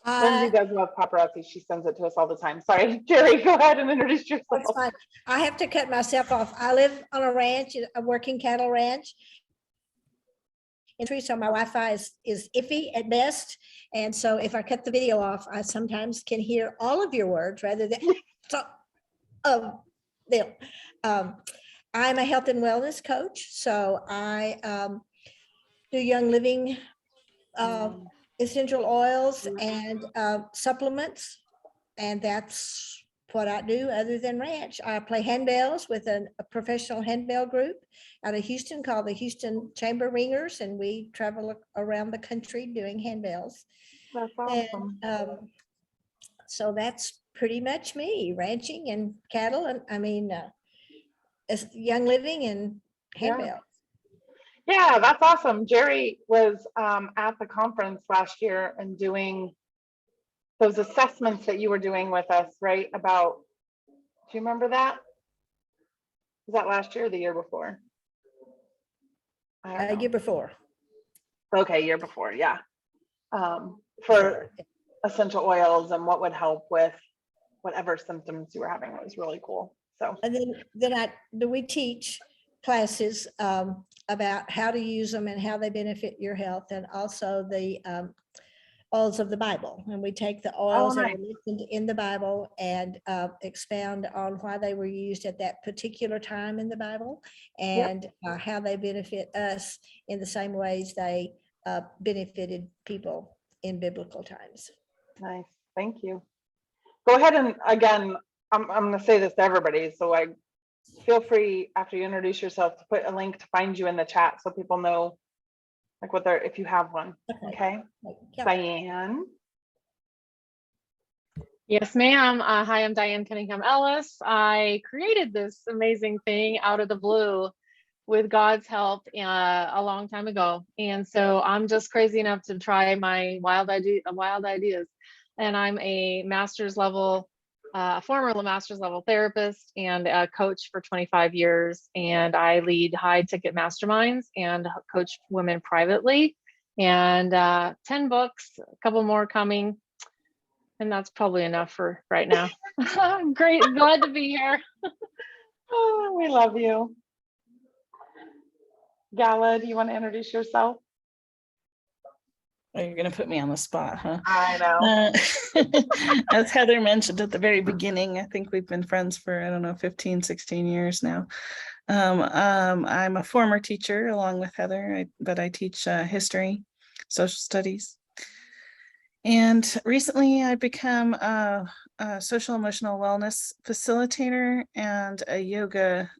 Lindsay Uh, does love paparazzi. She sends it to us all the time. Sorry, Jerry, go ahead and introduce That's yourself. fine. I have to cut myself off. I live on a ranch, a working cattle ranch. So my Wi-Fi is iffy at best. And so if I cut the video off, I sometimes can hear all of your words rather than so them. I'm a health and wellness coach. So I do young living essential oils and supplements. And that's what I do other than ranch. I play handbells with a professional handbell group out of Houston called the Houston Chamber Ringers, and we travel around the country doing handbells. That's And awesome. so that's pretty much me, ranching and cattle, and I mean, young living and Yeah. handbell. Yeah, that's awesome. Jerry was at the conference last year and doing those assessments that you were doing with us, right? About, do you remember that? Was that last year or the year before? I don't know. Year before. Okay, year before, yeah. For essential oils and what would help with whatever symptoms you were having. It was really cool. So, And then we teach classes about how to use them and how they benefit your health, and also the oils of the Bible. And we take the oils that nice. are mentioned in the Bible and expound on why they were used at that particular time in the Bible, and how they benefit us in the same ways they benefited people in biblical times. Nice. Thank you. Go ahead and again, I'm going to say this to everybody. So I feel free after you introduce yourself to put a link to find you in the chat so people know like what they're, if you have one. Okay. Yeah. Diane. Yes, ma'am. Hi, I'm Diane Cunningham Ellis. I created this amazing thing out of the blue with God's help a long time ago. And so I'm just crazy enough to try my wild ideas. And I'm a former master's level therapist and a coach for 25 years. And I lead high ticket masterminds and coach women privately. And 10 books, a couple more coming. And that's probably enough for right now. Great, glad to be here. Oh, we love you. Gala, do you want to introduce yourself? Oh, you're going to put me on the spot, huh? I know. As Heather mentioned at the very beginning, I think we've been friends for, I don't know, 15, 16 years now. I'm a former teacher along with Heather, but I teach history, social studies. And recently I've become a social emotional wellness facilitator and a yoga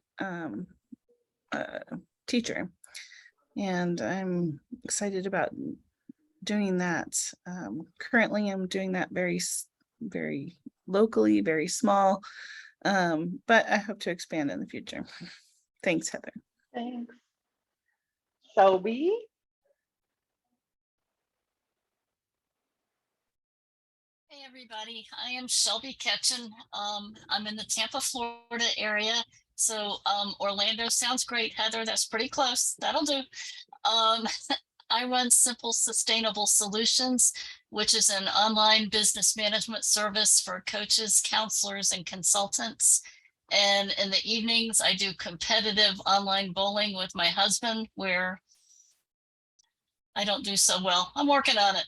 teacher. And I'm excited about doing that. Currently I'm doing that very very locally, very small. But I hope to expand in the future. Thanks, Heather. Thanks. Shelby? Hey everybody, I am Shelby Ketchen. I'm in the Tampa, Florida area. So Orlando sounds great, Heather. That's pretty close. That'll do. I run Simple Sustainable Solutions, which is an online business management service for coaches, counselors, and consultants. And in the evenings, I do competitive online bowling with my husband, where I don't do so well. I'm working on it.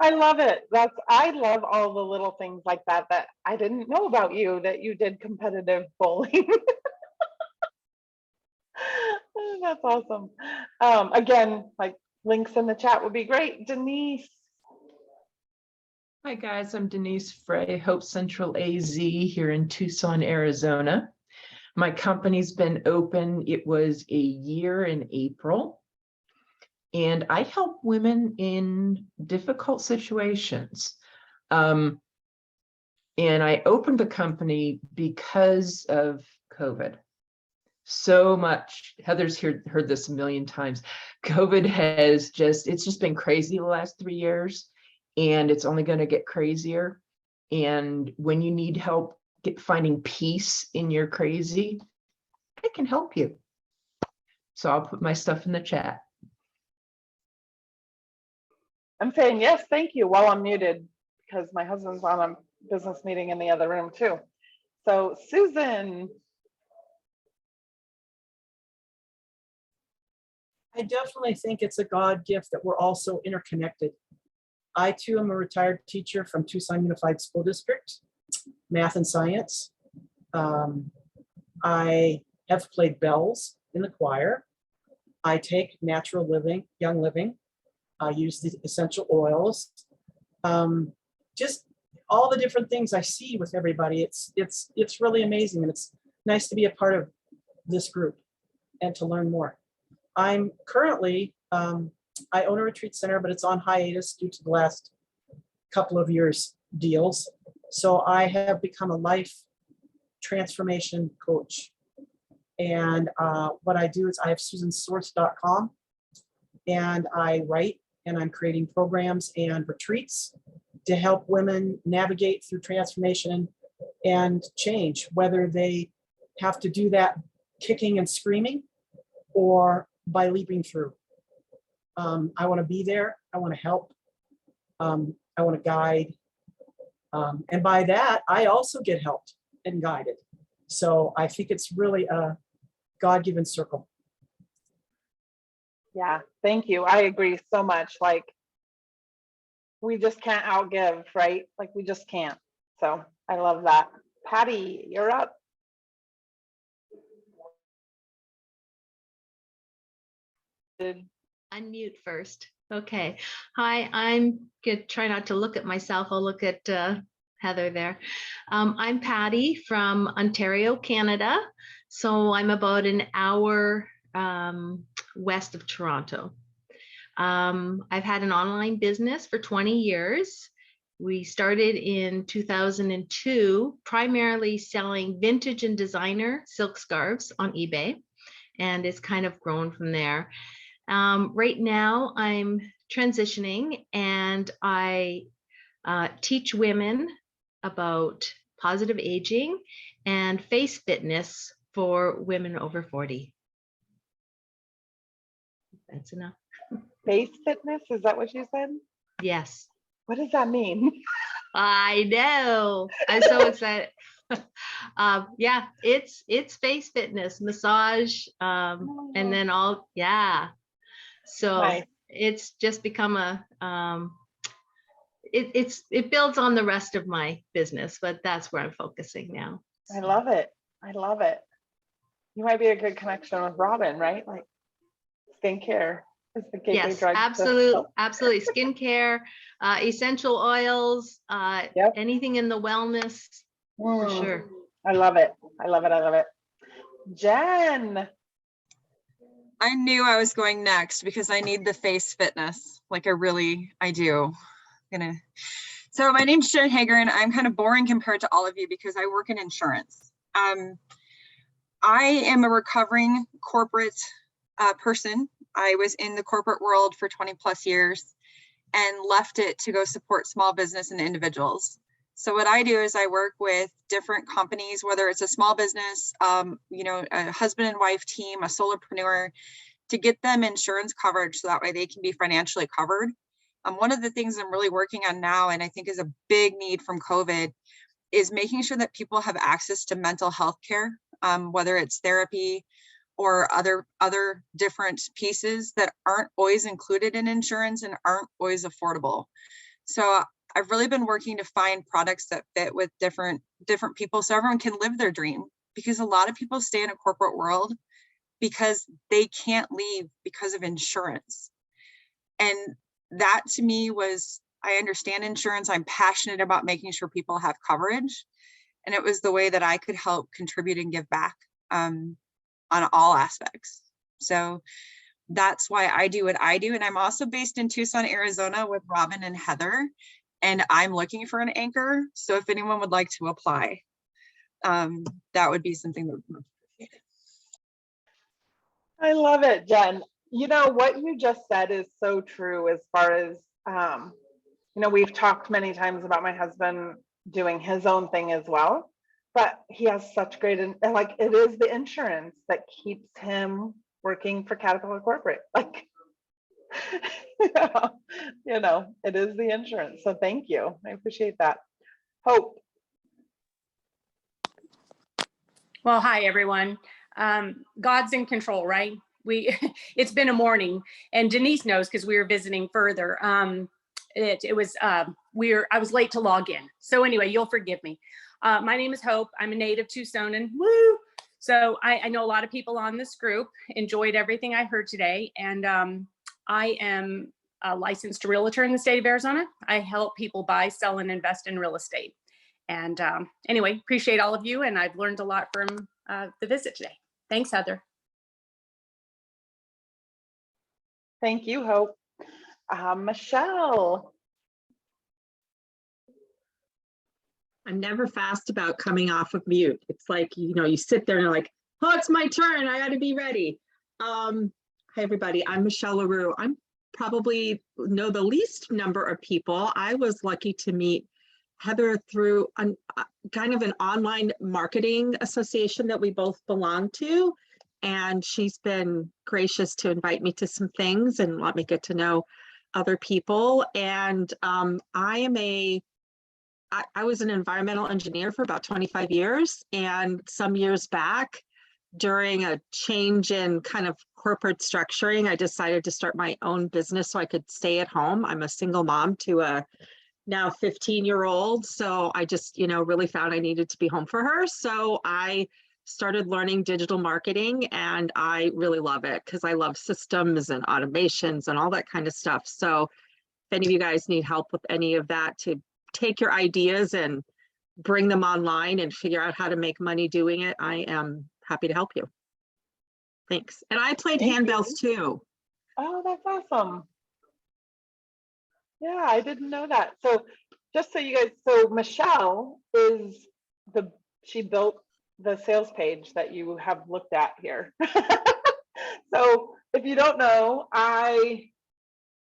I love it. I love all the little things like that that I didn't know about you, that you did competitive bowling. That's awesome. Again, like links in the chat would be great. Denise. Hi guys, I'm Denise Frey, Hope Central AZ here in Tucson, Arizona. My company's been open, it was a year in April. And I help women in difficult situations. And I opened the company because of COVID. So much, Heather's heard this a million times. COVID has it's just been crazy the last 3 years, and it's only going to get crazier. And when you need help finding peace in your crazy, I can help you. So I'll put my stuff in the chat. I'm saying yes, thank you, while I'm muted, because my husband's on a business meeting in the other room too. So Susan. I definitely think it's a God gift that we're all so interconnected. I too am a retired teacher from Tucson Unified School District, math and science. I have played bells in the choir. I take natural living, young living. I use the essential oils. Just all the different things I see with everybody. It's really amazing, and it's nice to be a part of this group and to learn more. I'm currently, I own a retreat center, but it's on hiatus due to the last couple of years deals. So I have become a life transformation coach. And what I do is I have susansource.com, and I write, and I'm creating programs and retreats to help women navigate through transformation and change, whether they have to do that kicking and screaming or by leaping through. I want to be there. I want to help. I want to guide. And by that, I also get helped and guided. So I think it's really a God-given circle. Yeah, thank you. I agree so much. Like, we just can't outgive, right? Like, we just can't. So I love that. Patty, you're up. Unmute first. Okay. Hi, I'm gonna try not to look at myself. I'll look at Heather there. I'm Patty from Ontario, Canada. So I'm about an hour west of Toronto. I've had an online business for 20 years. We started in 2002, primarily selling vintage and designer silk scarves on eBay, and it's kind of grown from there. Right now I'm transitioning, and I teach women about positive aging and face fitness for women over 40. That's enough. Face fitness, is that what you said? Yes. What does that mean? I know. I'm so excited. Yeah, it's face fitness, massage, and then all, yeah. So nice. It's just become a it builds on the rest of my business, but that's where I'm focusing now. I love it. I love it. You might be a good connection with Robin, right? Like skincare is the gateway drug. Yes, absolutely, absolutely. Skincare, essential oils, yep. Anything in the wellness, for sure. I love it. I love it. I love it. Jen. I knew I was going next because I need the face fitness. Like I do. So my name's Jen Hager, and I'm kind of boring compared to all of you because I work in insurance. I am a recovering corporate person. I was in the corporate world for 20 plus years and left it to go support small business and individuals. So what I do is I work with different companies, whether it's a small business, a husband and wife team, a solopreneur, to get them insurance coverage so that way they can be financially covered. One of the things I'm really working on now, and I think is a big need from COVID, is making sure that people have access to mental health care, whether it's therapy or other different pieces that aren't always included in insurance and aren't always affordable. So I've really been working to find products that fit with different people so everyone can live their dream, because a lot of people stay in a corporate world because they can't leave because of insurance. And that to me was, I understand insurance. I'm passionate about making sure people have coverage. And it was the way that I could help contribute and give back on all aspects. So that's why I do what I do. And I'm also based in Tucson, Arizona with Robin and Heather. And I'm looking for an anchor. So if anyone would like to apply, that would be something that would be appreciated. I love it, Jen. You know, what you just said is so true as far as, we've talked many times about my husband doing his own thing as well, but he has such great, and like, it is the insurance that keeps him working for Caterpillar Corporate. Like, it is the insurance. So thank you. I appreciate that. Hope. Well, hi, everyone. God's in control, right? It's been a morning, and Denise knows because we were visiting further. I was late to log in. So anyway, you'll forgive me. My name is Hope. I'm a native Tucsonan. Woo! So I know a lot of people on this group, enjoyed everything I heard today. And I am a licensed realtor in the state of Arizona. I help people buy, sell, and invest in real estate. And anyway, appreciate all of you. And I've learned a lot from the visit today. Thanks, Heather. Thank you, Hope. Michelle. I'm never fast about coming off of mute. It's like, you sit there and you're like, oh, it's my turn. I got to be ready. Hi, everybody. I'm Michelle Larue. I'm probably know the least number of people. I was lucky to meet Heather through kind of an online marketing association that we both belong to. And she's been gracious to invite me to some things and let me get to know other people. And I was an environmental engineer for about 25 years. And some years back, during a change in kind of corporate structuring, I decided to start my own business so I could stay at home. I'm a single mom to a now 15-year-old. So I just, really found I needed to be home for her. So I started learning digital marketing, and I really love it because I love systems and automations and all that kind of stuff. So if any of you guys need help with any of that, to take your ideas and bring them online and figure out how to make money doing it, I am happy to help you. Thanks. And I played handbells too. Oh, that's awesome. Yeah, I didn't know that. So just so you guys, so Michelle is she built the sales page that you have looked at here. So if you don't know, I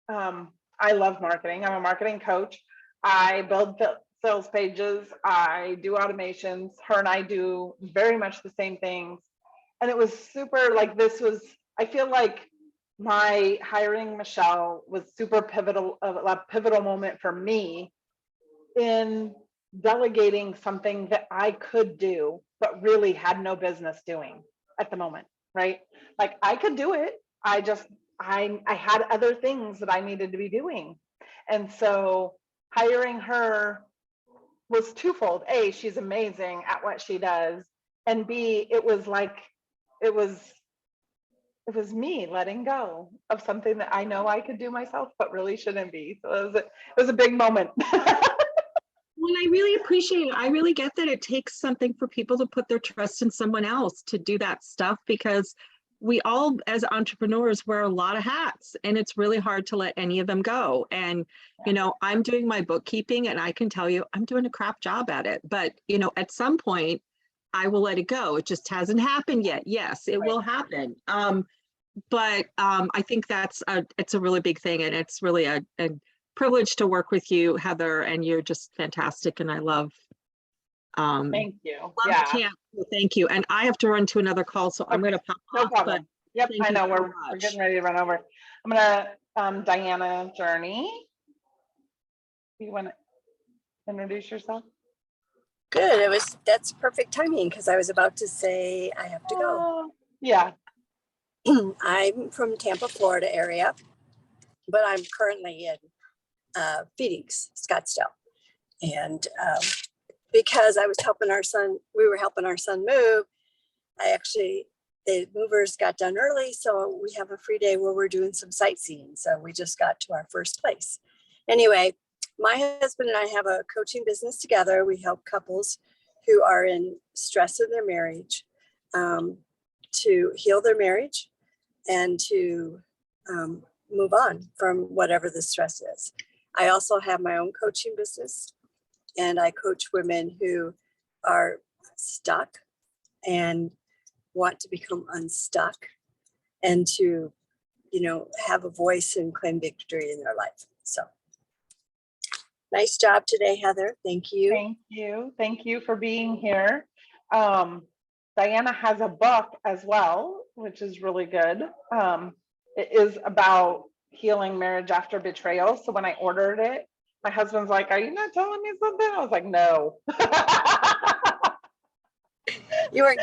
love marketing. I'm a marketing coach. I build the sales pages. I do automations. Her and I do very much the same things. And it was super, like, I feel like my hiring Michelle was super pivotal, a pivotal moment for me in delegating something that I could do, but really had no business doing at the moment, right? Like, I could do it. I had other things that I needed to be doing. And so hiring her was twofold. A, she's amazing at what she does. And B, it was me letting go of something that I know I could do myself, but really shouldn't be. So it was a big moment. Well, I really appreciate it. I really get that it takes something for people to put their trust in someone else to do that stuff, because we all as entrepreneurs wear a lot of hats, and it's really hard to let any of them go. And, you know, I'm doing my bookkeeping, and I can tell you I'm doing a crap job at it. But, you know, at some point I will let it go. It just hasn't happened yet. Yes, it will happen. But I think it's a really big thing, and it's really a privilege to work with you, Heather, and you're just fantastic. And I love Thank you. love Yeah, the chance. So thank you. And I have to run to another call, so I'm going to pop no off. problem. Yep, thank I you know so we're much. getting ready to run over. I'm gonna Diana Journey. You want to introduce yourself? Good. That's perfect timing because I was about to say I have to go. Oh, yeah. I'm from Tampa, Florida area, but I'm currently in Phoenix, Scottsdale. And because I was helping our son, we were helping our son move. The movers got done early, so we have a free day where we're doing some sightseeing. So we just got to our first place. Anyway, my husband and I have a coaching business together. We help couples who are in stress in their marriage to heal their marriage and to move on from whatever the stress is. I also have my own coaching business, and I coach women who are stuck and want to become unstuck and to, you know, have a voice and claim victory in their life. So nice job today, Heather. Thank you. Thank you. Thank you for being here. Diana has a book as well, which is really good. It is about healing marriage after betrayal. So when I ordered it, my husband's like, "Are you not telling me something?" I was like, "No." You are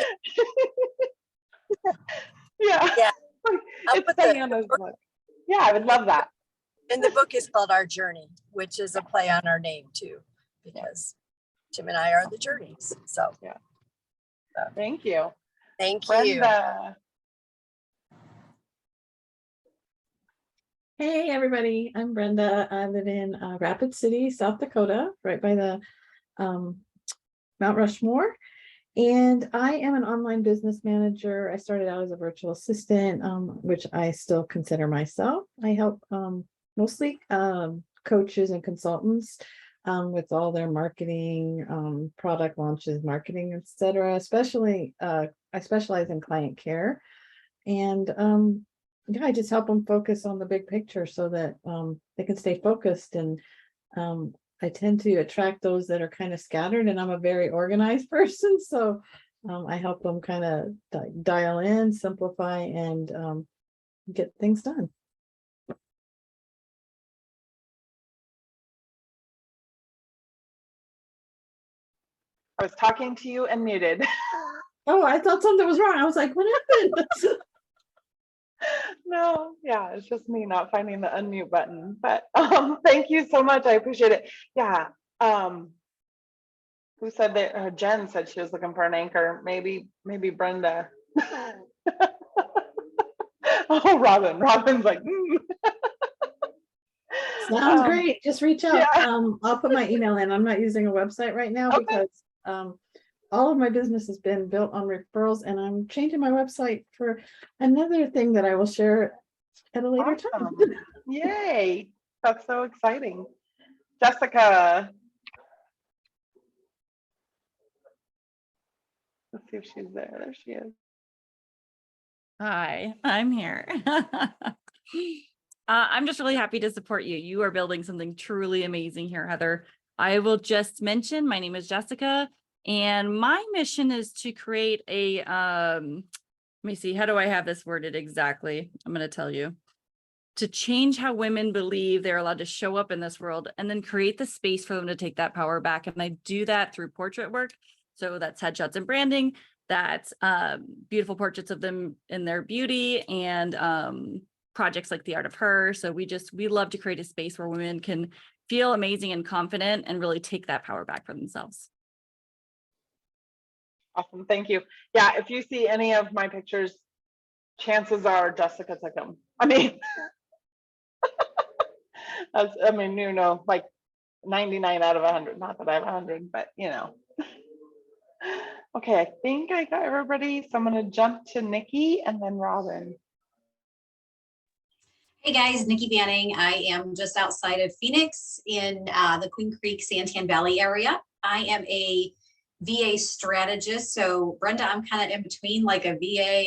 Yeah. Yeah. It's Diana's book. Yeah, I would love that. And the book is called Our Journey, which is a play on our name too, because Tim and I are the journeys. So yeah. Thank you. Thank you. Brenda. Hey everybody, I'm Brenda. I live in Rapid City, South Dakota, right by the Mount Rushmore. And I am an online business manager. I started out as a virtual assistant, which I still consider myself. I help mostly coaches and consultants with all their marketing, product launches, marketing, etc. Especially, I specialize in client care. And yeah, I just help them focus on the big picture so that they can stay focused. And I tend to attract those that are kind of scattered, and I'm a very organized person. So I help them kind of dial in, simplify, and get things done. I was talking to you and muted. Oh, I thought something was wrong. I was like, what happened? No, yeah, it's just me not finding the unmute button. But thank you so much. I appreciate it. Yeah. Who said that? Jen said she was looking for an anchor. Maybe Brenda. Oh, Robin's like, Sounds great. Just reach out. Yeah. I'll put my email in. I'm not using a website right now because all of my business has been built on referrals, and I'm changing my website for another thing that I will share at a later time. Yay. That's so exciting. Jessica. Let's see if she's there. There she is. Hi, I'm here. I'm just really happy to support you. You are building something truly amazing here, Heather. I will just mention, my name is Jessica, and my mission is to create a, let me see, how do I have this worded exactly? I'm going to tell you. To change how women believe they're allowed to show up in this world, and then create the space for them to take that power back. And I do that through portrait work. So that's headshots and branding. That's beautiful portraits of them in their beauty, and projects like The Art of Her. So we love to create a space where women can feel amazing and confident and really take that power back for themselves. Awesome. Thank you. Yeah. If you see any of my pictures, chances are Jessica took them. I mean, you know, like 99 out of 100. Not that I have 100, but you know. Okay, I think I got everybody. So I'm going to jump to Nikki and then Robin. Hey guys, Nikki Banning. I am just outside of Phoenix in the Queen Creek, Santan Valley area. I am a VA strategist. So Brenda, I'm kind of in between, like a VA,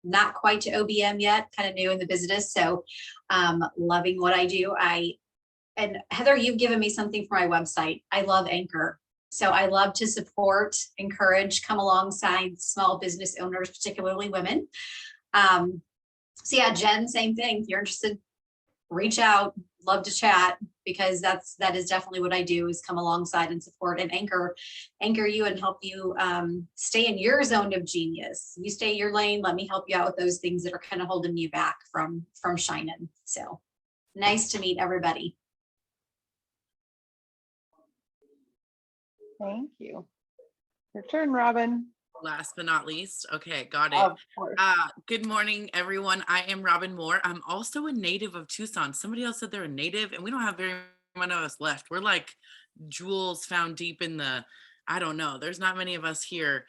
not quite to OBM yet, kind of new in the business. So loving what I do. And Heather, you've given me something for my website. I love Anchor. So I love to support, encourage, come alongside small business owners, particularly women. So yeah, Jen, same thing. If you're interested, reach out, love to chat, because that is definitely what I do, is come alongside and support and anchor you and help you stay in your zone of genius. You stay in your lane, let me help you out with those things that are kind of holding you back from shining. So nice to meet everybody. Thank you. Your turn, Robin. Last but not least, okay, got it. Of course. Good morning, everyone. I am Robin Moore. I'm also a native of Tucson. Somebody else said they're a native, and we don't have very many of us left. We're like jewels found deep in the, I don't know, there's not many of us here.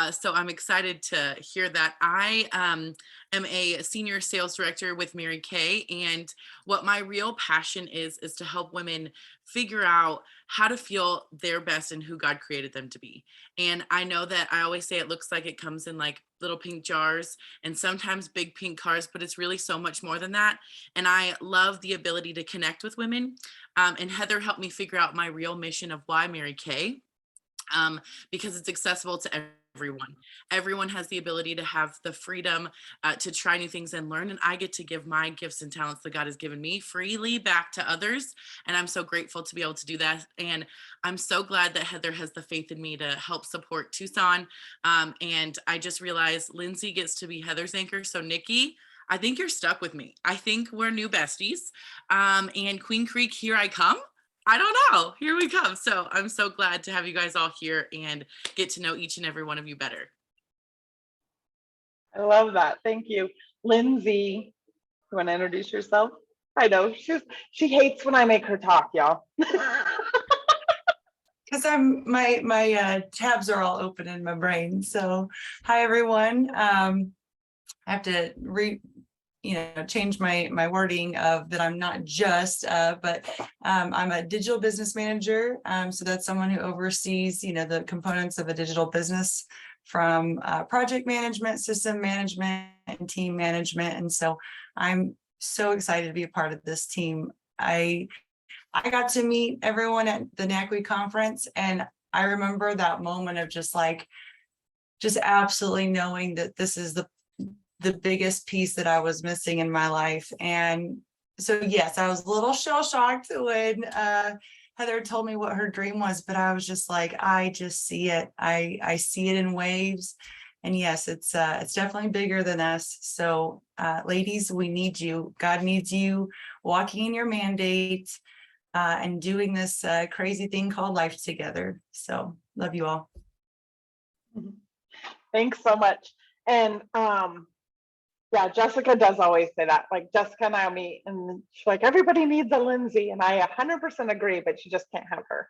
So I'm excited to hear that. I am a senior sales director with Mary Kay, and what my real passion is to help women figure out how to feel their best and who God created them to be. And I know that I always say it looks like it comes in like little pink jars and sometimes big pink cars, but it's really so much more than that. And I love the ability to connect with women. And Heather helped me figure out my real mission of why Mary Kay, because it's accessible to everyone. Everyone has the ability to have the freedom to try new things and learn. And I get to give my gifts and talents that God has given me freely back to others. And I'm so grateful to be able to do that. And I'm so glad that Heather has the faith in me to help support Tucson. And I just realized Lindsay gets to be Heather's anchor. So Nikki, I think you're stuck with me. I think we're new besties. And Queen Creek, here I come. I don't know. Here we come. So I'm so glad to have you guys all here and get to know each and every one of you better. I love that. Thank you. Lindsay, you want to introduce yourself? I know she hates when I make her talk, y'all. Because my tabs are all open in my brain. So hi everyone. I have to change my wording of that. I'm not just, but I'm a digital business manager. So that's someone who oversees, the components of a digital business, from project management, system management, and team management. And so I'm so excited to be a part of this team. I got to meet everyone at the NACWE conference, and I remember that moment of just absolutely knowing that this is the biggest piece that I was missing in my life. And so, yes, I was a little shell shocked when Heather told me what her dream was, but I was just like, I just see it. I see it in waves. And yes, it's definitely bigger than us. So ladies, we need you. God needs you walking in your mandate and doing this crazy thing called life together. So love you all. Thanks so much. And yeah, Jessica does always say that. Like Jessica and I meet, and she's like, everybody needs a Lindsay, and I 100% agree, but you just can't have her.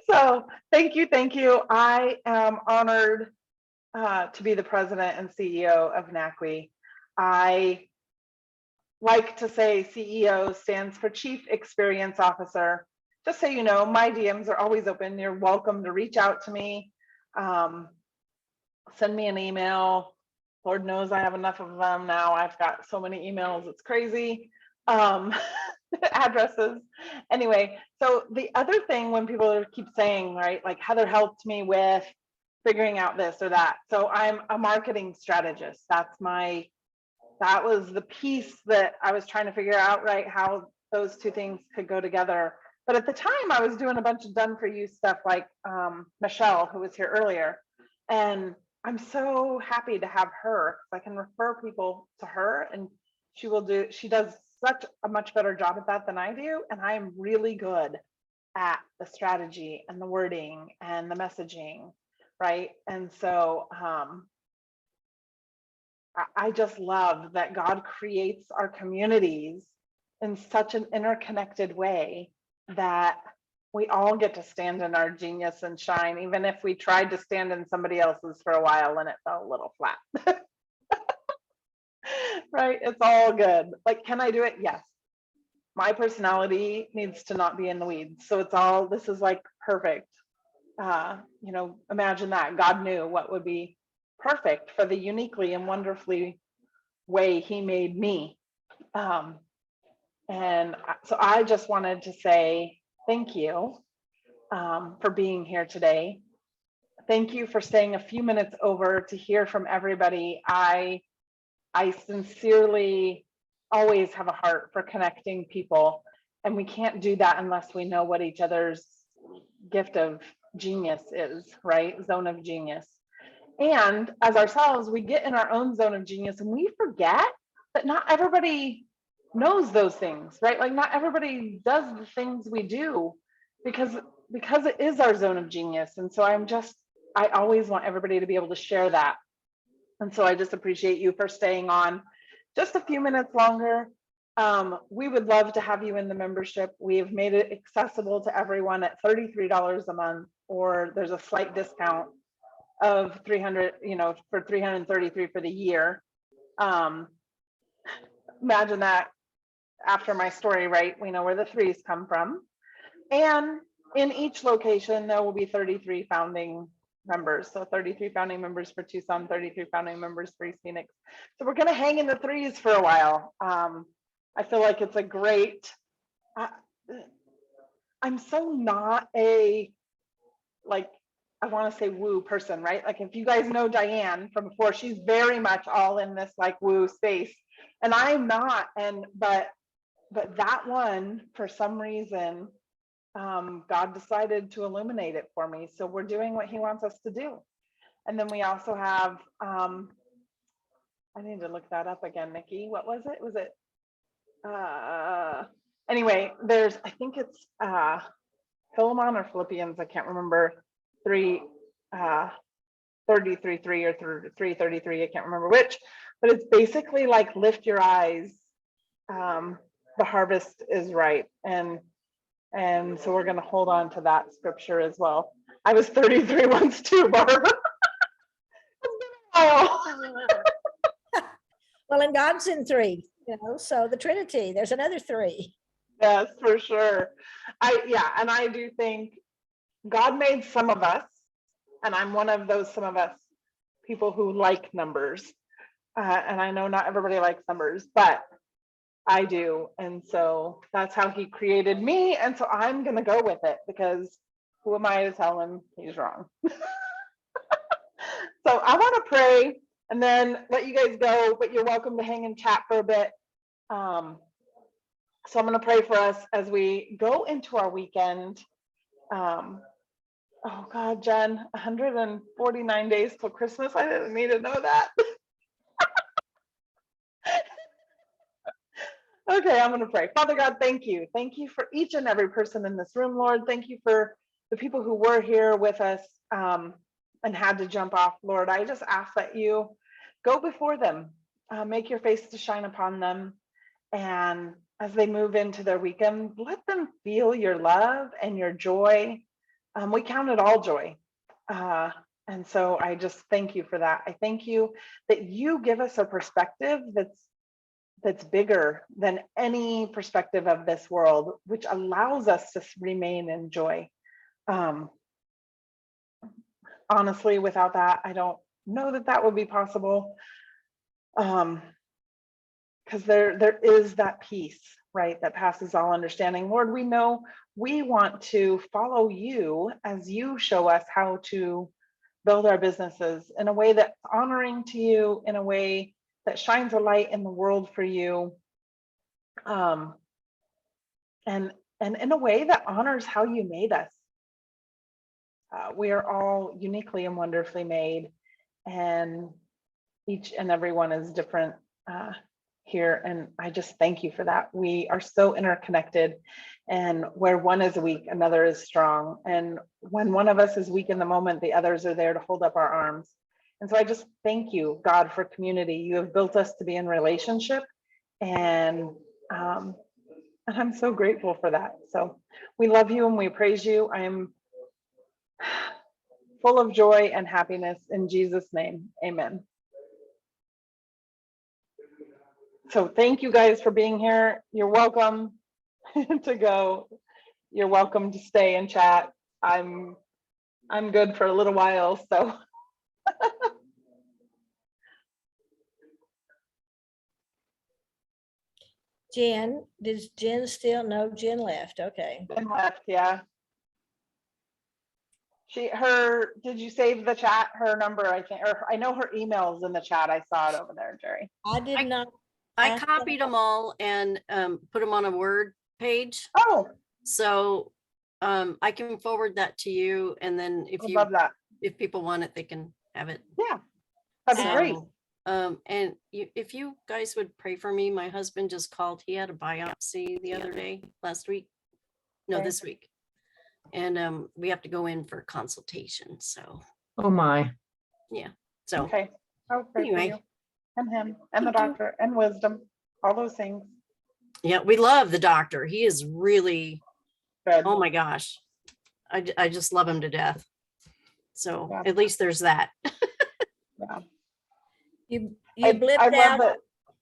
So thank you. I am honored to be the president and CEO of NACWE. I like to say CEO stands for Chief Experience Officer. Just so you know, my DMs are always open. You're welcome to reach out to me. Send me an email. Lord knows I have enough of them now. I've got so many emails, it's crazy. Addresses. Anyway, so the other thing when people keep saying, right, like Heather helped me with figuring out this or that. So I'm a marketing strategist. That was the piece that I was trying to figure out, right, how those two things could go together. But at the time I was doing a bunch of done for you stuff like Michelle, who was here earlier. And I'm so happy to have her. I can refer people to her, and she does such a much better job at that than I do. And I am really good at the strategy and the wording and the messaging, right? And so I just love that God creates our communities in such an interconnected way that we all get to stand in our genius and shine, even if we tried to stand in somebody else's for a while and it fell a little flat. Right? It's all good. Like, can I do it? Yes. My personality needs to not be in the weeds. So it's all, this is like perfect. You know, imagine that God knew what would be perfect for the uniquely and wonderfully way he made me. And so I just wanted to say thank you for being here today. Thank you for staying a few minutes over to hear from everybody. I sincerely always have a heart for connecting people, and we can't do that unless we know what each other's gift of genius is, right? Zone of genius. And as ourselves, we get in our own zone of genius and we forget that not everybody knows those things, right? Like not everybody does the things we do because it is our zone of genius. And so I always want everybody to be able to share that. And so I just appreciate you for staying on just a few minutes longer. We would love to have you in the membership. We've made it accessible to everyone at $33 a month, or there's a slight discount of 300, you know, for 333 for the year. Imagine that after my story, right? We know where the threes come from. And in each location, there will be 33 founding members. So 33 founding members for Tucson, 33 founding members for East Phoenix. So we're going to hang in the threes for a while. I feel like it's a great, I'm so not a, like, I want to say woo person, right? Like if you guys know Diane from before, she's very much all in this like woo space, and I'm not. But that one, for some reason, God decided to illuminate it for me. So we're doing what he wants us to do. And then we also have, I need to look that up again, Nikki. What was it? Was it, anyway, there's, I think it's Philemon or Philippians, I can't remember, 3:33 or 3:33, I can't remember which, but it's basically like lift your eyes, the harvest is ripe. And so we're going to hold on to that scripture as well. I was 33 once too, Barb. Well, and God's in three, you know, so the Trinity, there's another three. Yes, for sure. And I do think God made some of us, and I'm one of those some of us people who like numbers. And I know not everybody likes numbers, but I do. And so that's how he created me. And so I'm going to go with it, because who am I to tell him he's wrong? So I want to pray and then let you guys go, but you're welcome to hang and chat for a bit. So I'm going to pray for us as we go into our weekend. Oh God, Jen, 149 days till Christmas. I didn't need to know that. Okay, I'm going to pray. Father God, thank you. Thank you for each and every person in this room, Lord. Thank you for the people who were here with us and had to jump off, Lord. I just ask that you go before them, make your face to shine upon them. And as they move into their weekend, let them feel your love and your joy. We count it all joy. And so I just thank you for that. I thank you that you give us a perspective that's bigger than any perspective of this world, which allows us to remain in joy. Honestly, without that, I don't know that would be possible. Because there is that peace, right, that passes all understanding. Lord, we know we want to follow you as you show us how to build our businesses in a way that's honoring to you, in a way that shines a light in the world for you, and in a way that honors how you made us. We are all uniquely and wonderfully made, and each and every one is different here. And I just thank you for that. We are so interconnected, and where one is weak, another is strong. And when one of us is weak in the moment, the others are there to hold up our arms. And so I just thank you, God, for community. You have built us to be in relationship, and I'm so grateful for that. So we love you and we praise you. I am full of joy and happiness in Jesus' name. Amen. So thank you guys for being here. You're welcome to go. You're welcome to stay and chat. I'm good for a little while, so. Jen, does Jen still? No, Jen left. Okay. Jen left, yeah. Did you save the chat? Her number, I think, or I know her email's in the chat. I saw it over there, Jerry. I did not. I copied them all and put them on a Word page. Oh. So I can forward that to you, and then if people want it, they can have it. Yeah, that'd be great. And if you guys would pray for me, my husband just called. He had a biopsy the other day, last week. No, Okay. this week. And we have to go in for consultation. So. Oh my. Yeah. So. Okay. I'll pray for Anyway. you and him and the doctor and wisdom, all those things. Yeah, we love the doctor. He is really good. Oh my gosh. I just love him to death. So at least there's that. Yeah. You blipped out.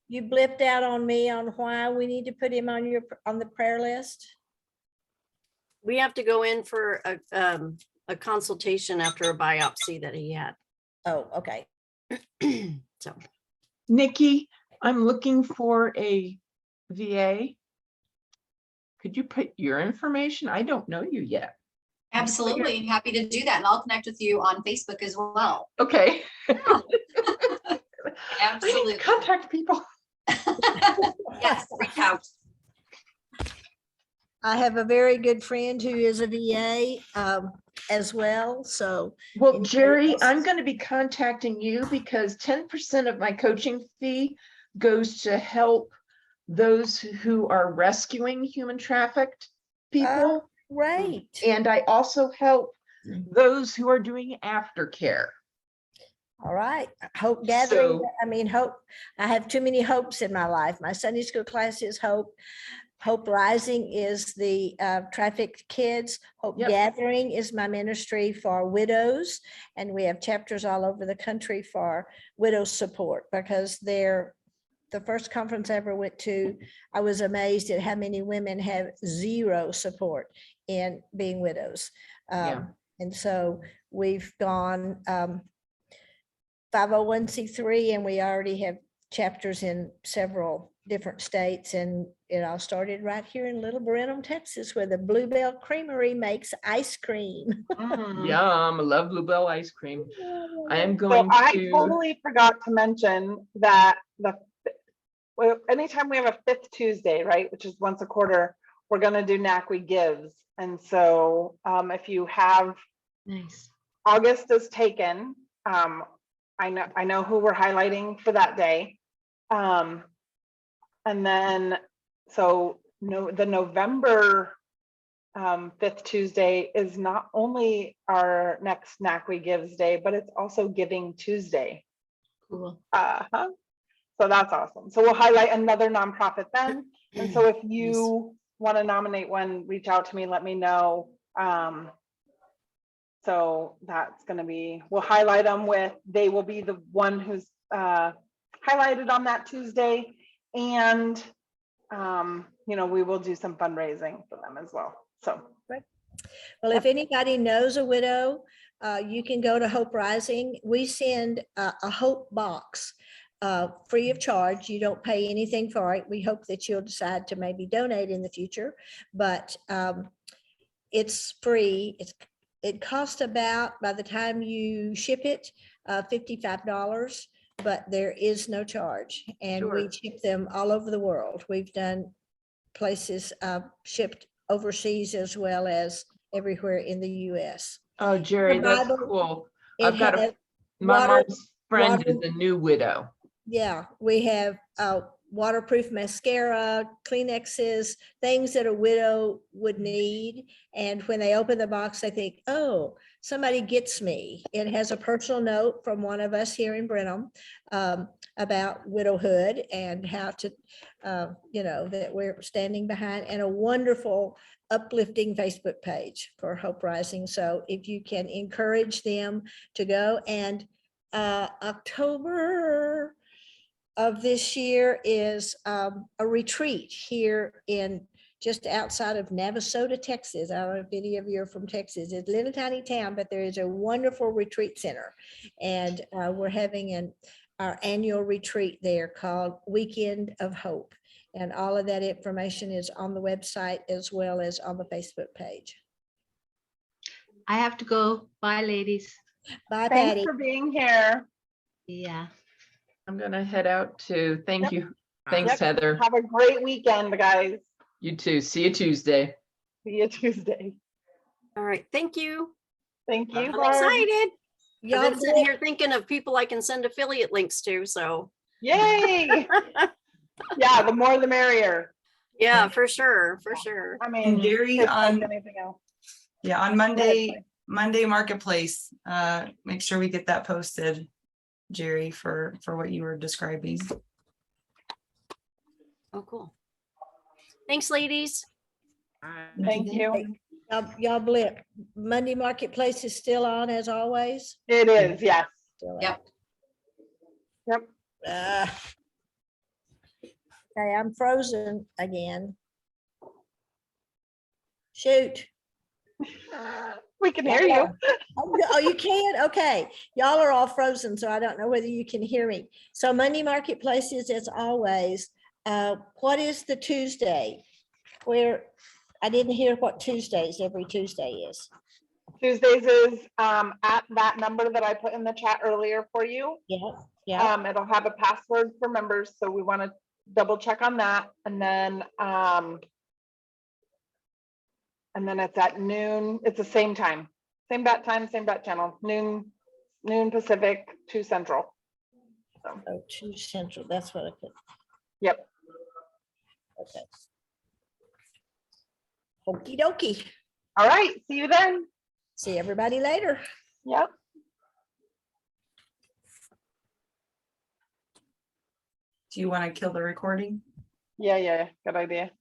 You blipped out on me on why we need to put him on the prayer list. We have to go in for a consultation after a biopsy that he had. Oh, okay. So, Nikki, I'm looking for a VA. Could you put your information? I don't know you yet. Absolutely. Happy to do that. And I'll connect with you on Facebook as well. Okay. Yeah. Absolutely. Contact people. Yes, reach out. I have a very good friend who is a VA as well. So, well, Jerry, I'm going to be contacting you because 10% of my coaching fee goes to help those who are rescuing human trafficked people. Right. And I also help those who are doing aftercare. All right. Hope gathering. Hope. I have too many hopes in my life. My Sunday school class is Hope. Hope Rising is the trafficked kids. Hope Gathering is my ministry for widows. And we have chapters all over the country for widow support because they're the first conference I ever went to. I was amazed at how many women have zero support in being widows. And so we've gone 501c3 and we already have chapters in several different states, and it all started right here in Little Brenham, Texas, where the Bluebell Creamery makes ice cream. Yum, I love Bluebell ice cream. I am going to. I totally forgot to mention that anytime we have a fifth Tuesday, right, which is once a quarter, we're going to do NACWE Gives. And so if you have, August is taken. I know who we're highlighting for that day. And then, so the November 5th Tuesday is not only our next NACWE Gives Day, but it's also Giving Tuesday. Cool. So that's awesome. So we'll highlight another nonprofit then. And so if you want to nominate one, reach out to me, let me know. So that's going to be, we'll highlight them they will be the one who's highlighted on that Tuesday. And, we will do some fundraising for them as well. So. Well, if anybody knows a widow, you can go to Hope Rising. We send a Hope box free of charge. You don't pay anything for it. We hope that you'll decide to maybe donate in the future, but it's free. It costs about, by the time you ship it, $55, but there is no charge. And we ship them all over the world. We've done places shipped overseas as well as everywhere in the US. Oh, Jerry, that's cool. I've got my mom's friend is a new widow. Yeah, we have waterproof mascara, Kleenexes, things that a widow would need. And when they open the box, they think, oh, somebody gets me. It has a personal note from one of us here in Brenham about widowhood and how to, that we're standing behind, and a wonderful uplifting Facebook page for Hope Rising. So if you can encourage them to go, and October of this year is a retreat here in just outside of Navasota, Texas. I don't know if any of you are from Texas. It's a little tiny town, but there is a wonderful retreat center. And we're having our annual retreat there called Weekend of Hope. And all of that information is on the website as well as on the Facebook page. I have to go. Bye, ladies. Bye, Thanks Patty. for being here. Yeah. I'm gonna head out too. Thank you. Thanks, Heather. Have a great weekend, guys. You too. See you Tuesday. See you Tuesday. All right, thank you. Thank you. I'm Barb. excited. Y'all I've been sitting get- here thinking of people I can send affiliate links to, so. Yay. Yeah, the more the merrier. Yeah, for sure, for sure. I mean, And Gary, it's like on anything else. yeah, on Monday Marketplace, make sure we get that posted, Jerry, for what you were describing. Oh, cool. Thanks, ladies. Thank you. Y'all blip. Monday Marketplace is still on as always? It is, yes. Still Yep. Yep. Okay, I'm frozen again. Shoot. We can hear you. Oh, you can? Okay. Y'all are all frozen, so I don't know whether you can hear me. So Monday Marketplace is as always. What is the Tuesday? Where I didn't hear what Tuesdays every Tuesday is. Tuesdays is at that number that I put in the chat earlier for you. Yeah, yeah. It'll have a password for members, so we want to double check on that. And then it's at noon. It's the same time, same bat time, same bat channel. Noon Pacific, 2 Central. So. Oh, 2 Central. That's what I put. Yep. Okay. Okie dokie. All right. See you then. See everybody later. Yep. Do you want to kill the recording? Yeah. Good idea.